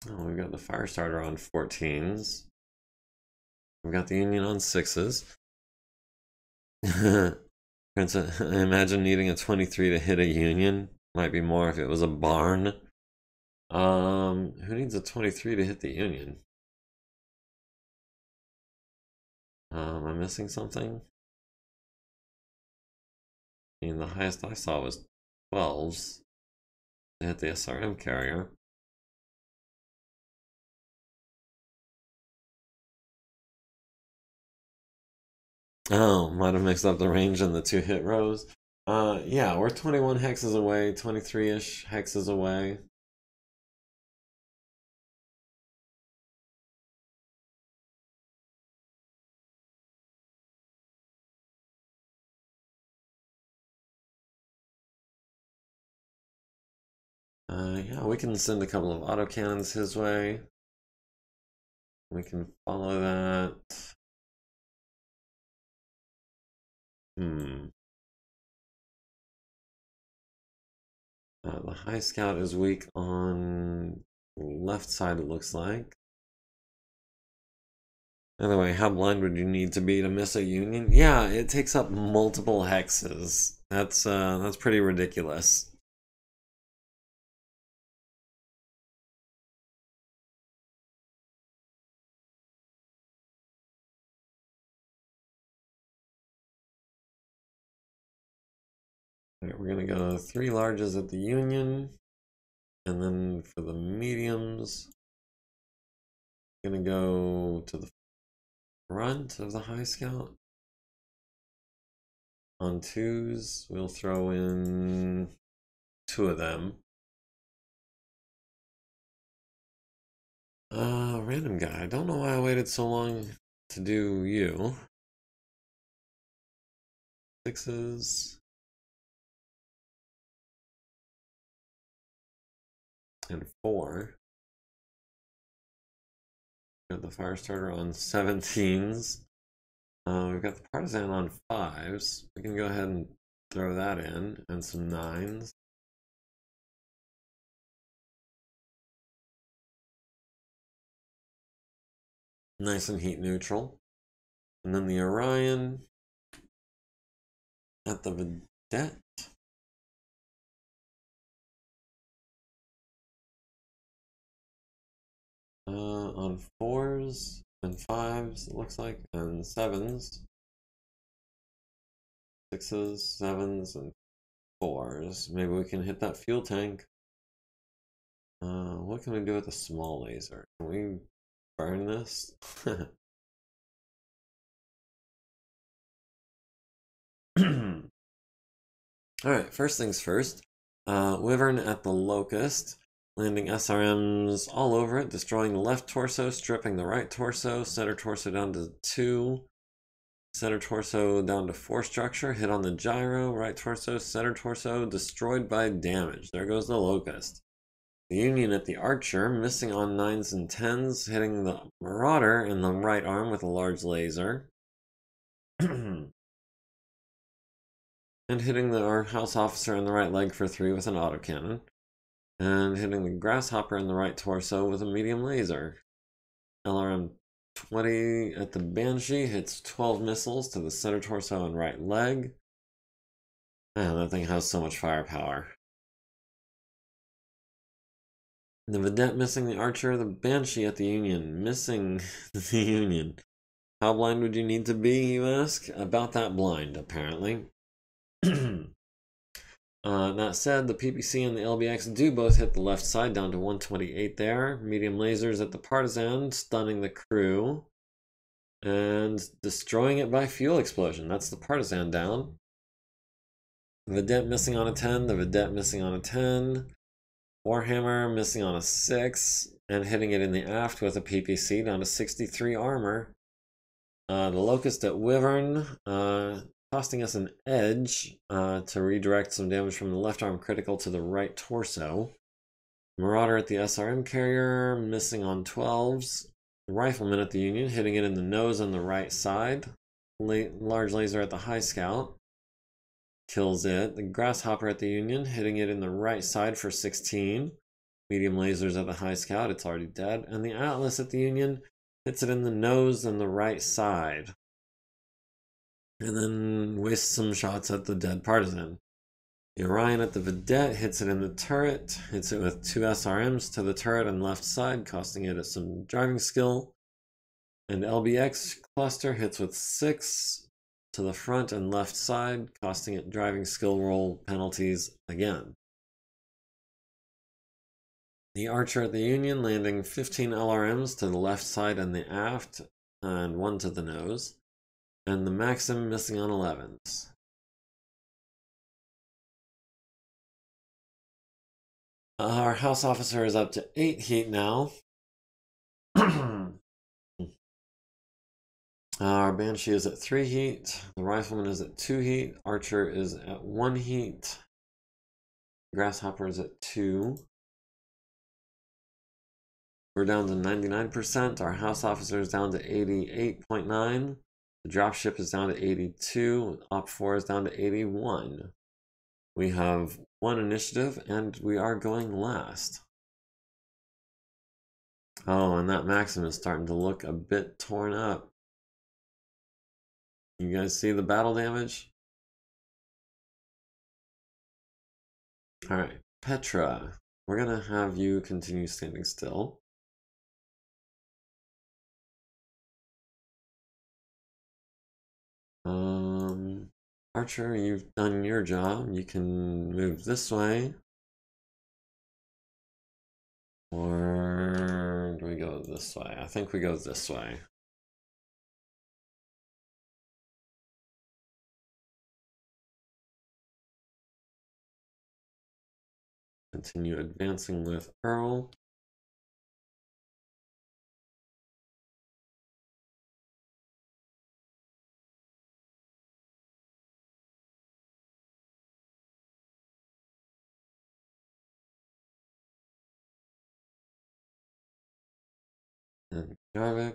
Oh, we've got the Firestarter on 14s. We've got the Union on 6s. Imagine needing a 23 to hit a Union. Might be more if it was a barn. Who needs a 23 to hit the Union? Am I missing something? I mean, the highest I saw was 12s to hit the SRM carrier. Oh, might have mixed up the range and the 2 hit rows. Yeah, we're 21 hexes away, 23-ish hexes away. Yeah, we can send a couple of autocannons his way. We can follow that. The High Scout is weak on left side, it looks like. By the way, how blind would you need to be to miss a Union? Yeah, it takes up multiple hexes. That's pretty ridiculous. Right, we're gonna go 3 larges at the Union, and then for the mediums, gonna go to the front of the High Scout. On 2s, we'll throw in 2 of them. Random guy. I don't know why I waited so long to do you. 6s. And 4. Got the Firestarter on 17s. We've got the Partisan on 5s. We can go ahead and throw that in, and some 9s. Nice and heat neutral. And then the Orion at the Vedette. On 4s and 5s, it looks like, and 7s. 6s, 7s, and 4s. Maybe we can hit that fuel tank. What can we do with a small laser? Can we burn this? Alright, first things first. Wyvern at the Locust. Landing SRMs all over it, destroying the left torso, stripping the right torso, center torso down to 2, center torso down to 4 structure, hit on the gyro, right torso, center torso, destroyed by damage. There goes the Locust. The Union at the Archer, missing on 9s and 10s, hitting the Marauder in the right arm with a large laser. and hitting our house officer in the right leg for 3 with an autocannon, and hitting the grasshopper in the right torso with a medium laser. LRM 20 at the Banshee hits 12 missiles to the center torso and right leg. Man, that thing has so much firepower. The Vedette missing the Archer, the Banshee at the Union, missing the Union. How blind would you need to be, you ask? About that blind, apparently. That said, the PPC and the LBX do both hit the left side down to 128 there. Medium lasers at the Partisan, stunning the crew. And destroying it by fuel explosion. That's the Partisan down. Vedette missing on a 10, the Vedette missing on a 10. Warhammer missing on a 6, and hitting it in the aft with a PPC down to 63 armor. The Locust at Wyvern, costing us an edge to redirect some damage from the left arm critical to the right torso. Marauder at the SRM carrier, missing on 12s. Rifleman at the Union, hitting it in the nose on the right side. Large laser at the High Scout. Kills it. The Grasshopper at the Union, hitting it in the right side for 16. Medium lasers at the High Scout, it's already dead. And the Atlas at the Union hits it in the nose and the right side. And then wastes some shots at the dead Partisan. The Orion at the Vedette hits it in the turret, hits it with 2 SRMs to the turret and left side, costing it some driving skill. And LBX cluster hits with 6 to the front and left side, costing it driving skill roll penalties again. The Archer at the Union landing 15 LRMs to the left side and the aft, and 1 to the nose. And the Maxim missing on 11s. Our house officer is up to 8 heat now. Our Banshee is at 3 heat. The Rifleman is at 2 heat. Archer is at 1 heat. Grasshopper is at 2. We're down to 99%. Our house officer is down to 88.9. The dropship is down to 82. Op 4 is down to 81. We have 1 initiative and we are going last. Oh, and that Maxim is starting to look a bit torn up. You guys see the battle damage? Alright, Petra. We're gonna have you continue standing still. Archer, you've done your job. You can move this way. Or do we go this way? I think we go this way. Continue advancing with Earl. And Jarvik.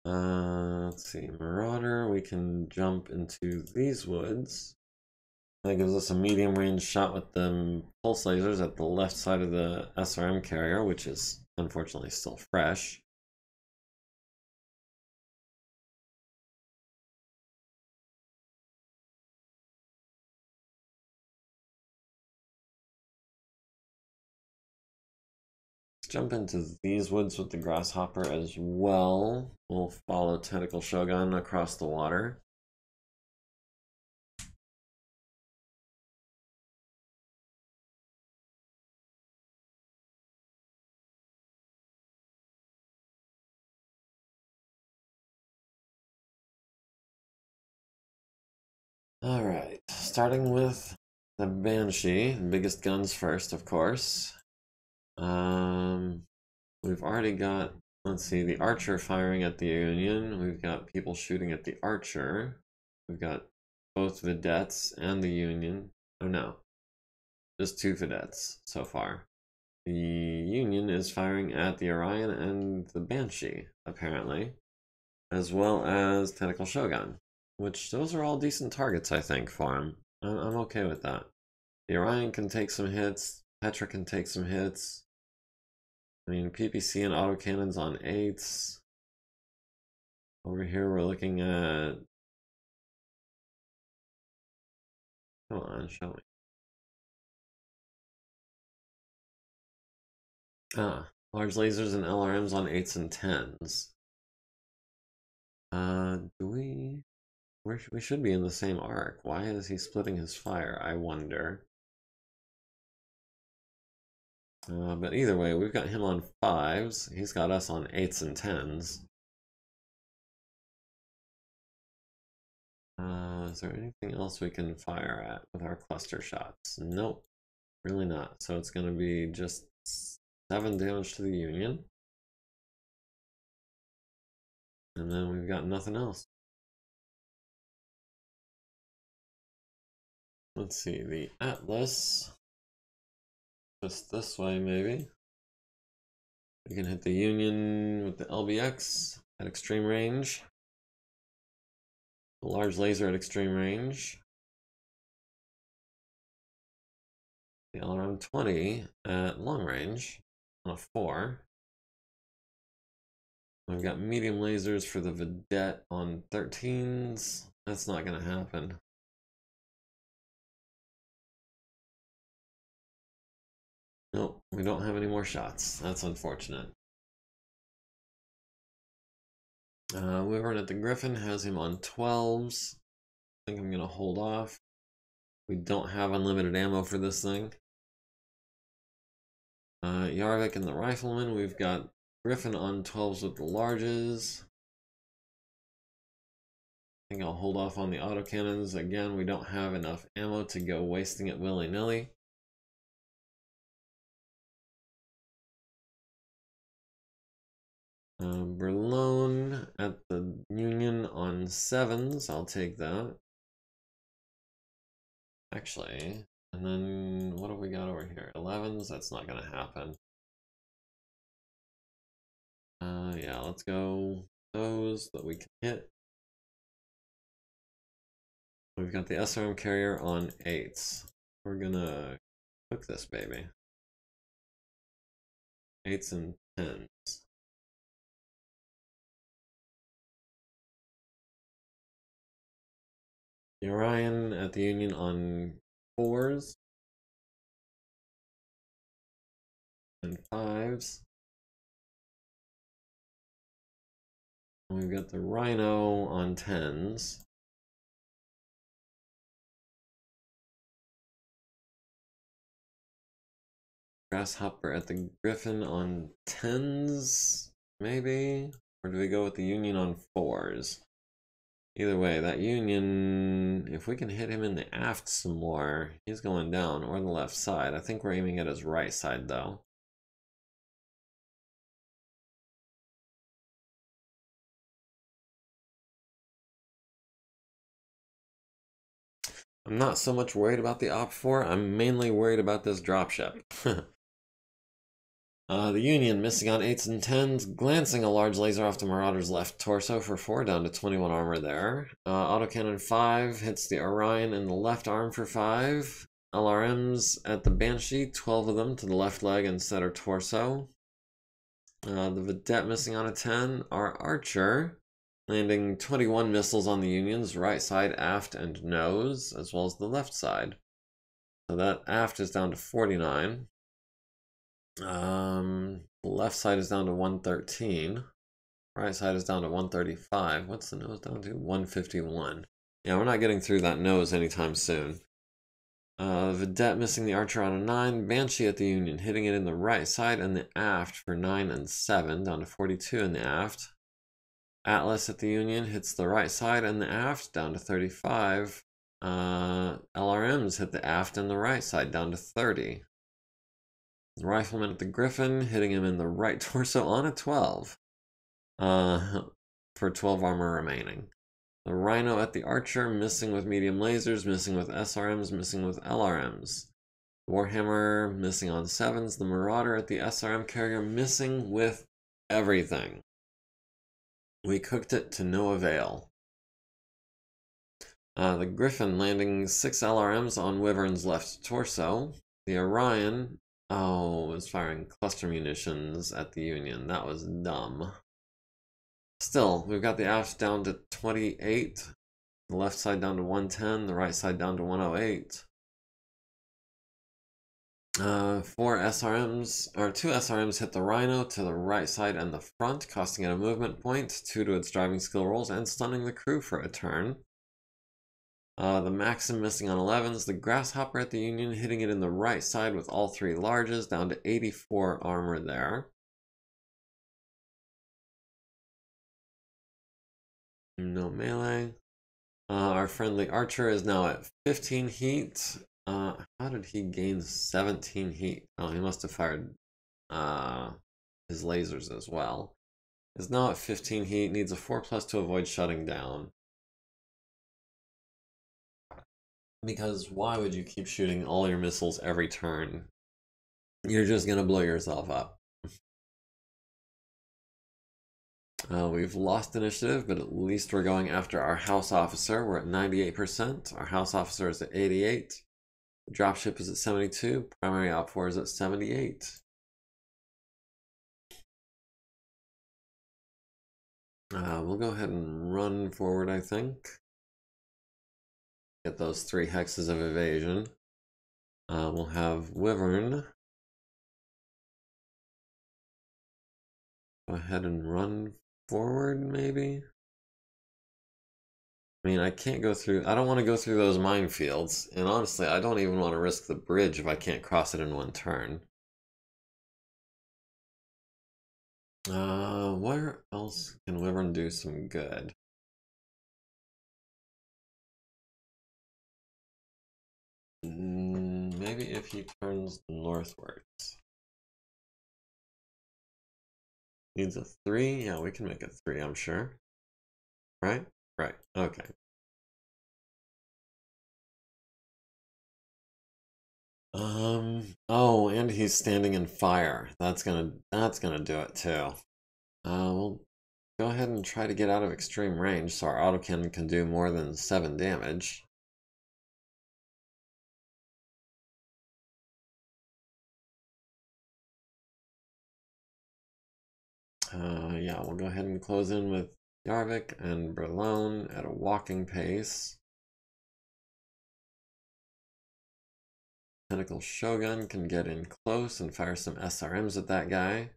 Let's see, Marauder, we can jump into these woods. That gives us a medium range shot with the pulse lasers at the left side of the SRM carrier, which is unfortunately still fresh. Let's jump into these woods with the Grasshopper as well. We'll follow Tentacle Shogun across the water. Alright, starting with the Banshee, biggest guns first, of course. We've already got, let's see, the Archer firing at the Union. We've got people shooting at the Archer. We've got both Vedettes and the Union. Oh no, just 2 Vedettes so far. The Union is firing at the Orion and the Banshee, apparently, as well as Tentacle Shogun. which those are all decent targets, I think, for him. I'm okay with that. The Orion can take some hits. Petra can take some hits. I mean, PPC and autocannons on 8s. Over here, we're looking at... Come on, show me. Large lasers and LRMs on 8s and 10s. We should be in the same arc. Why is he splitting his fire, I wonder? But either way, we've got him on 5s. He's got us on 8s and 10s. Is there anything else we can fire at with our cluster shots? Nope, really not. So it's going to be just 7 damage to the Union. And then we've got nothing else. Let's see, the Atlas. Just this way, maybe. We can hit the Union with the LBX at extreme range. The large laser at extreme range. The LRM-20 at long range on a 4. We've got medium lasers for the Vedette on 13s. That's not going to happen. Nope, we don't have any more shots. That's unfortunate. Wyvern at the Griffin has him on 12s. I think I'm going to hold off. We don't have unlimited ammo for this thing. Yarvik and the Rifleman, we've got Griffin on 12s with the larges. I think I'll hold off on the autocannons. Again, we don't have enough ammo to go wasting it willy-nilly. Berlone at the Union on 7s. I'll take that. Actually, and then what have we got over here? 11s? That's not going to happen. Yeah, let's go those that we can hit. We've got the SRM carrier on 8s. We're gonna cook this baby. 8s and 10s. The Orion at the Union on 4s and 5s. And we've got the Rhino on 10s. Grasshopper at the Griffin on 10s, maybe? Or do we go with the Union on 4s? Either way, that Union, if we can hit him in the aft some more, he's going down, or the left side. I think we're aiming at his right side, though. I'm not so much worried about the Op 4, I'm mainly worried about this dropship. The Union missing on 8s and 10s, glancing a large laser off the Marauder's left torso for 4, down to 21 armor there. Autocannon 5 hits the Orion in the left arm for 5. LRMs at the Banshee, 12 of them to the left leg and center torso. The Vedette missing on a 10. Our Archer landing 21 missiles on the Union's right side, aft, and nose, as well as the left side. So that aft is down to 49. The left side is down to 113. Right side is down to 135. What's the nose down to? 151. Yeah, we're not getting through that nose anytime soon. Vedette missing the Archer on a 9. Banshee at the Union hitting it in the right side and the aft for 9 and 7, down to 42 in the aft. Atlas at the Union hits the right side and the aft, down to 35. LRMs hit the aft and the right side, down to 30. The Rifleman at the Griffin hitting him in the right torso on a 12. For 12 armor remaining. The Rhino at the Archer missing with medium lasers, missing with SRMs, missing with LRMs. Warhammer missing on 7s. The Marauder at the SRM carrier missing with everything. We cooked it to no avail. The Griffin landing 6 LRMs on Wyvern's left torso. The Orion, was firing cluster munitions at the Union. That was dumb. Still, we've got the aft down to 28, the left side down to 110, the right side down to 108. 4 SRMs, or 2 SRMs hit the Rhino to the right side and the front, costing it a movement point, 2 to its driving skill rolls, and stunning the crew for a turn. The Maxim missing on 11s, the Grasshopper at the Union hitting it in the right side with all 3 larges, down to 84 armor there. No melee. Our friendly Archer is now at 15 heat. How did he gain 17 heat? Oh, he must have fired his lasers as well. Is now at 15 heat, needs a 4+ to avoid shutting down. Because why would you keep shooting all your missiles every turn? You're just gonna blow yourself up. We've lost initiative, but at least we're going after our house officer. We're at 98%. Our house officer is at 88. The dropship is at 72. Primary outpour is at 78. We'll go ahead and run forward, I think. Get those 3 hexes of evasion. We'll have Wyvern go ahead and run forward, maybe? I mean, I can't go through... I don't want to go through those minefields. And honestly, I don't even want to risk the bridge if I can't cross it in one turn. Where else can Wyvern do some good? Maybe if he turns northwards. Needs a 3? Yeah, we can make a 3, I'm sure. Right? Right, okay. Oh, and he's standing in fire. That's gonna do it too. We'll go ahead and try to get out of extreme range so our autocannon can do more than 7 damage. Yeah, we'll go ahead and close in with Yarvik and Berlone at a walking pace. Tentacle Shogun can get in close and fire some SRMs at that guy.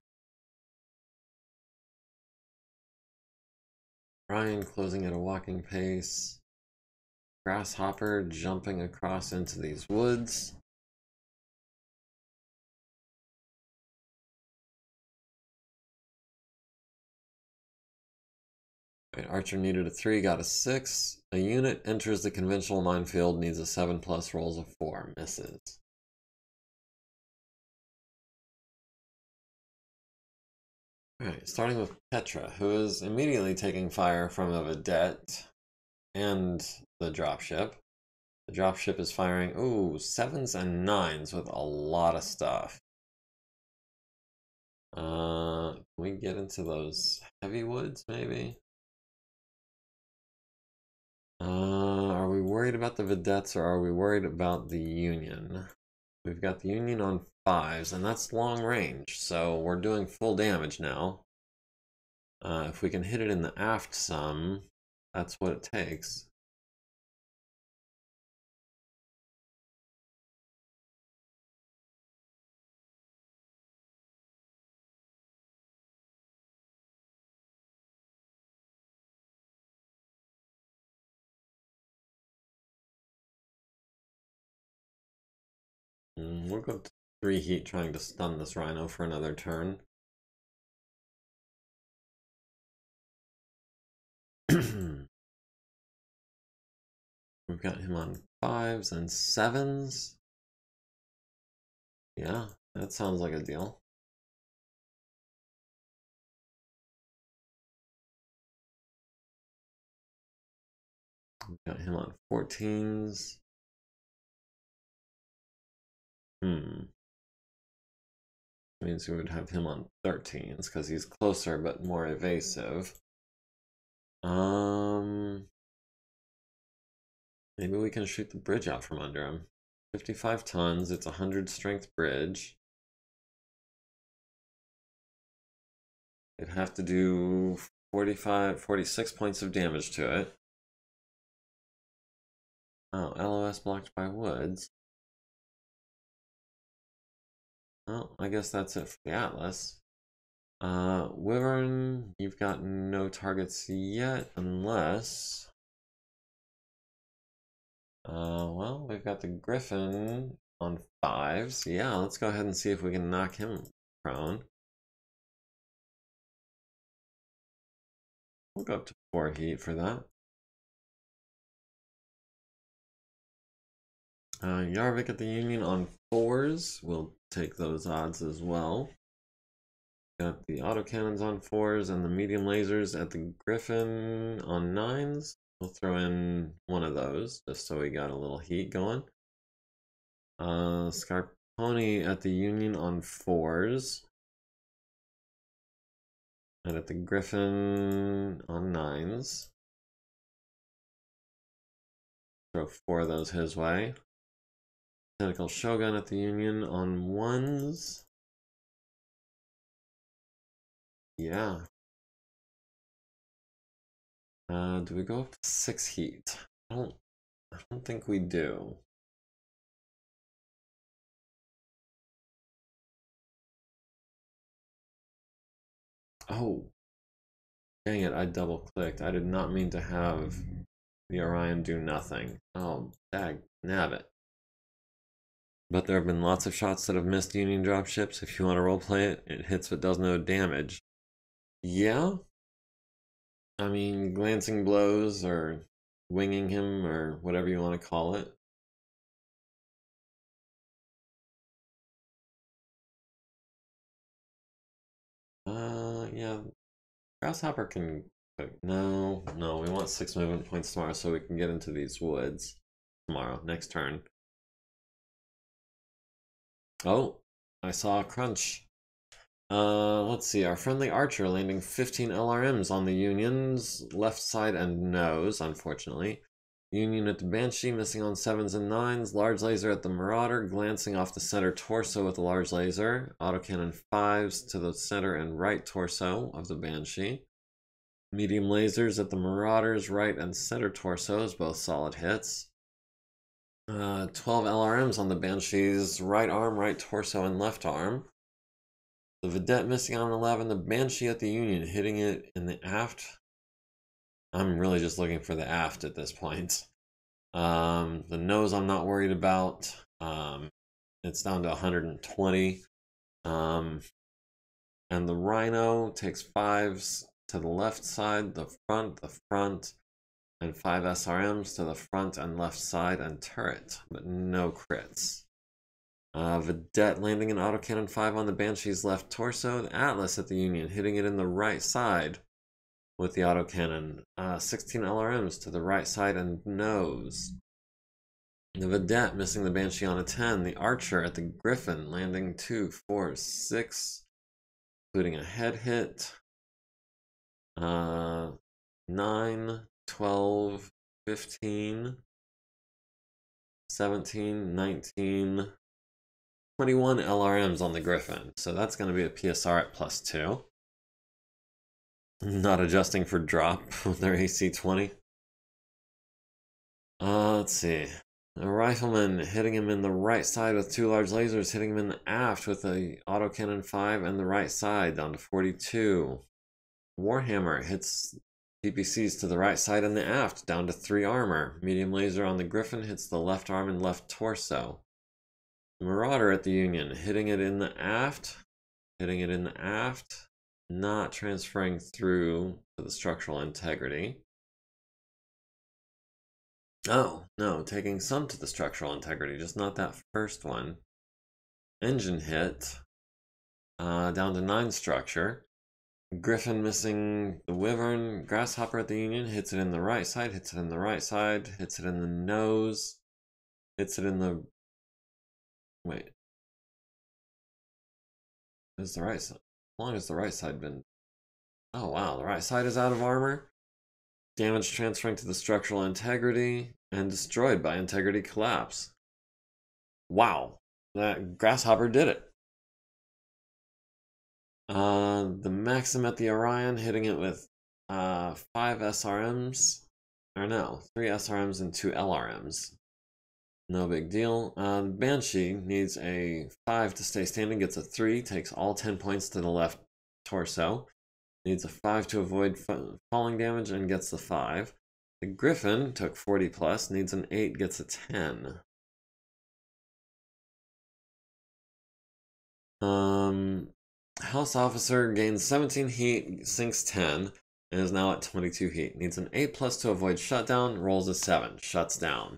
Ryan closing at a walking pace. Grasshopper jumping across into these woods. Right, Archer needed a 3, got a 6. A unit enters the conventional minefield, needs a 7+, rolls a 4, misses. Alright, starting with Petra, who is immediately taking fire from a vedette and the dropship. The dropship is firing, 7s and 9s with a lot of stuff. Can we get into those heavy woods, maybe? Are we worried about the vedettes or are we worried about the Union? We've got the Union on 5s, and that's long range, so we're doing full damage now. If we can hit it in the aft some, that's what it takes. We'll go 3 heat trying to stun this Rhino for another turn. We've got him on 5s and 7s. Yeah, that sounds like a deal. We've got him on 14s. Means we would have him on 13s because he's closer but more evasive. Maybe we can shoot the bridge out from under him. 55 tons, it's a 100 strength bridge. It'd have to do 46 points of damage to it. Oh, LOS blocked by woods. Well, I guess that's it for the Atlas. Wyvern, you've got no targets yet, unless... well, we've got the Griffin on 5s. Yeah, let's go ahead and see if we can knock him prone. We'll go up to 4 heat for that. Yarvik at the Union on 4s. We'll take those odds as well. Got the autocannons on 4s and the medium lasers at the Griffin on 9s. We'll throw in one of those just so we got a little heat going. Scarponi at the Union on 4s. And at the Griffin on 9s. Throw 4 of those his way. Tentacle Shogun at the Union on 1s. Yeah. Do we go up to 6 heat? I don't think we do. Oh. Dang it, I double clicked. I did not mean to have the Orion do nothing. Oh, dag nabbit. But there have been lots of shots that have missed Union dropships. If you want to roleplay it, it hits but does no damage. Yeah? I mean, glancing blows or winging him or whatever you want to call it. Yeah. Grasshopper can... No, we want 6 movement points tomorrow so we can get into these woods tomorrow, next turn. Oh, I saw a crunch. Let's see, our friendly archer landing 15 LRMs on the Union's left side and nose, unfortunately. Union at the Banshee, missing on 7s and 9s. Large laser at the Marauder, glancing off the center torso with a large laser. Autocannon 5s to the center and right torso of the Banshee. Medium lasers at the Marauder's right and center torsos, both solid hits. 12 LRMs on the Banshee's right arm, right torso, and left arm. The Vedette missing on 11. The Banshee at the Union, hitting it in the aft. I'm really just looking for the aft at this point. The nose I'm not worried about. It's down to 120. And the Rhino takes 5s to the left side, the front, and 5 SRMs to the front and left side and turret, but no crits. Vedette landing an autocannon 5 on the Banshee's left torso. The Atlas at the Union hitting it in the right side with the autocannon. 16 LRMs to the right side and nose. The Vedette missing the Banshee on a 10. The Archer at the Griffin landing 2, 4, 6, including a head hit. 9, 12, 15, 17, 19, 21 LRMs on the Griffin. So that's going to be a PSR at +2. Not adjusting for drop with their AC 20. Let's see. A rifleman hitting him in the right side with 2 large lasers, hitting him in the aft with a autocannon 5 and the right side down to 42. Warhammer hits PPCs to the right side and the aft down to 3 armor. Medium laser on the Griffin hits the left arm and left torso. The Marauder at the Union hitting it in the aft, not transferring through to the structural integrity. Oh, no, taking some to the structural integrity, just not that first one. Engine hit, down to 9 structure. Griffin missing the Wyvern. Grasshopper at the Union hits it in the right side, hits it in the right side, hits it in the nose, hits it in the... Wait. Is the right side? How long has the right side been? Oh wow, the right side is out of armor. Damage transferring to the structural integrity. and destroyed by integrity collapse. Wow, that grasshopper did it. The Maxim at the Orion hitting it with 5 SRMs, or no, 3 SRMs and 2 LRMs. No big deal. The Banshee needs a 5 to stay standing, gets a 3, takes all 10 points to the left torso. Needs a 5 to avoid falling damage and gets the 5. The Griffin took 40 plus, needs an 8, gets a 10. House Officer gains 17 heat, sinks 10, and is now at 22 heat. Needs an 8 plus to avoid shutdown, rolls a 7, shuts down.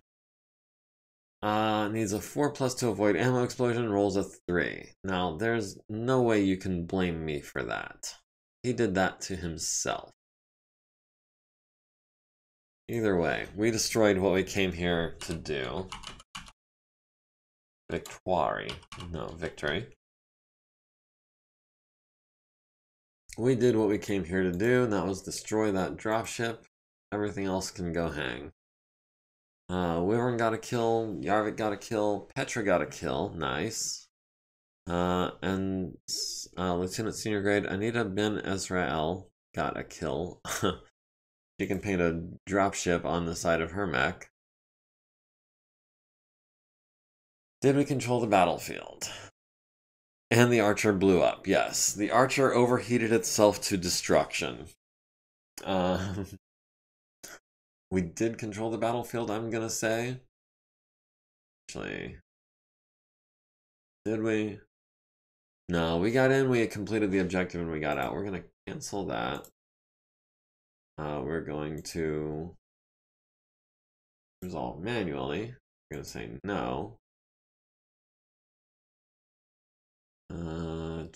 Needs a 4 plus to avoid ammo explosion, rolls a 3. Now, there's no way you can blame me for that. He did that to himself. Either way, we destroyed what we came here to do. Victoire. No, victory. We did what we came here to do, and that was destroy that dropship. Everything else can go hang. Wyvern got a kill, Yarvik got a kill, Petra got a kill, nice. And Lieutenant Senior Grade Anita Ben Ezrael got a kill. She can paint a dropship on the side of her mech. Did we control the battlefield? And the archer blew up, yes. The archer overheated itself to destruction. We did control the battlefield, I'm gonna say. Actually, did we? No, we got in, we completed the objective, and we got out. We're gonna cancel that. We're going to resolve manually. We're gonna say no.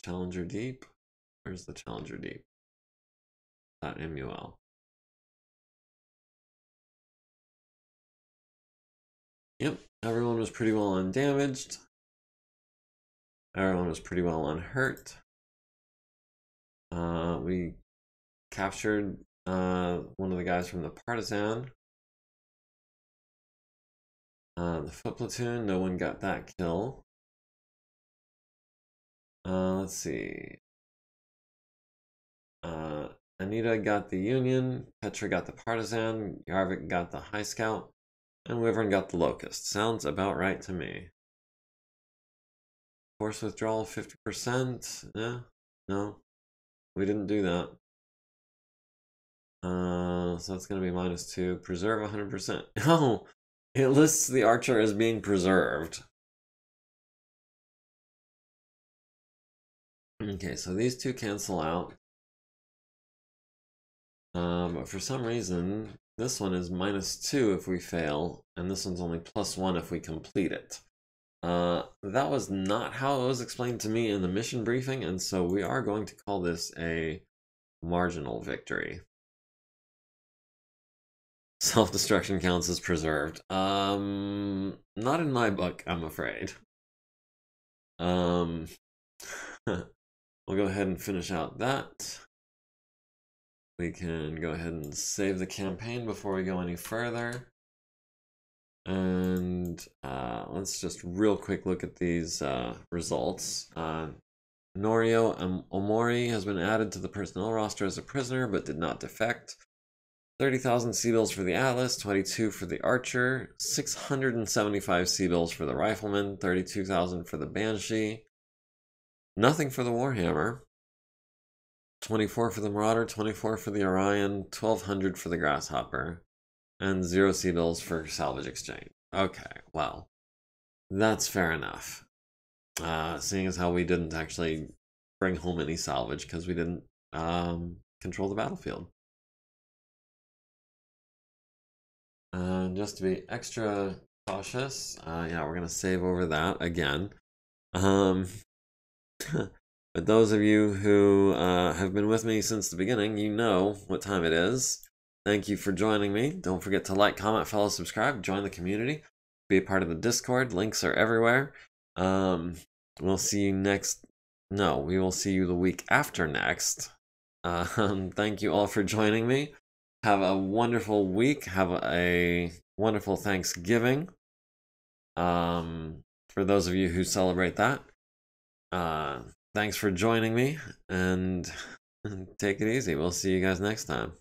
Challenger Deep. Where's the Challenger Deep? .mul. Yep, everyone was pretty well undamaged. Everyone was pretty well unhurt. We captured one of the guys from the Partisan. The foot platoon, no one got that kill. Let's see. Anita got the Union, Petra got the Partisan, Yarvik got the High Scout, and Wyvern got the Locust. Sounds about right to me. Force withdrawal 50%. Yeah, no, we didn't do that. So that's going to be -2. Preserve 100%. Oh, it lists the archer as being preserved. Okay, so these two cancel out. But for some reason, this one is -2 if we fail, and this one's only +1 if we complete it. That was not how it was explained to me in the mission briefing, and so we are going to call this a marginal victory. Self-destruction counts as preserved. Not in my book, I'm afraid. We'll go ahead and finish out that. We can go ahead and save the campaign before we go any further. And let's just real quick look at these results. Norio Omori has been added to the personnel roster as a prisoner, but did not defect. 30,000 C-bills for the Atlas, 22 for the Archer, 675 C-bills for the Rifleman, 32,000 for the Banshee. Nothing for the Warhammer. 24 for the Marauder, 24 for the Orion, 1,200 for the Grasshopper, and 0 C-bills for salvage exchange. Okay, well, that's fair enough. Seeing as how we didn't actually bring home any salvage because we didn't control the battlefield. Just to be extra cautious, yeah, we're gonna save over that again. But those of you who have been with me since the beginning, you know what time it is. Thank you for joining me. Don't forget to like, comment, follow, subscribe, join the community, be a part of the Discord. Links are everywhere. We'll see you next. No, we will see you the week after next. Thank you all for joining me. Have a wonderful week. Have a wonderful Thanksgiving. For those of you who celebrate that. Thanks for joining me, and take it easy. We'll see you guys next time.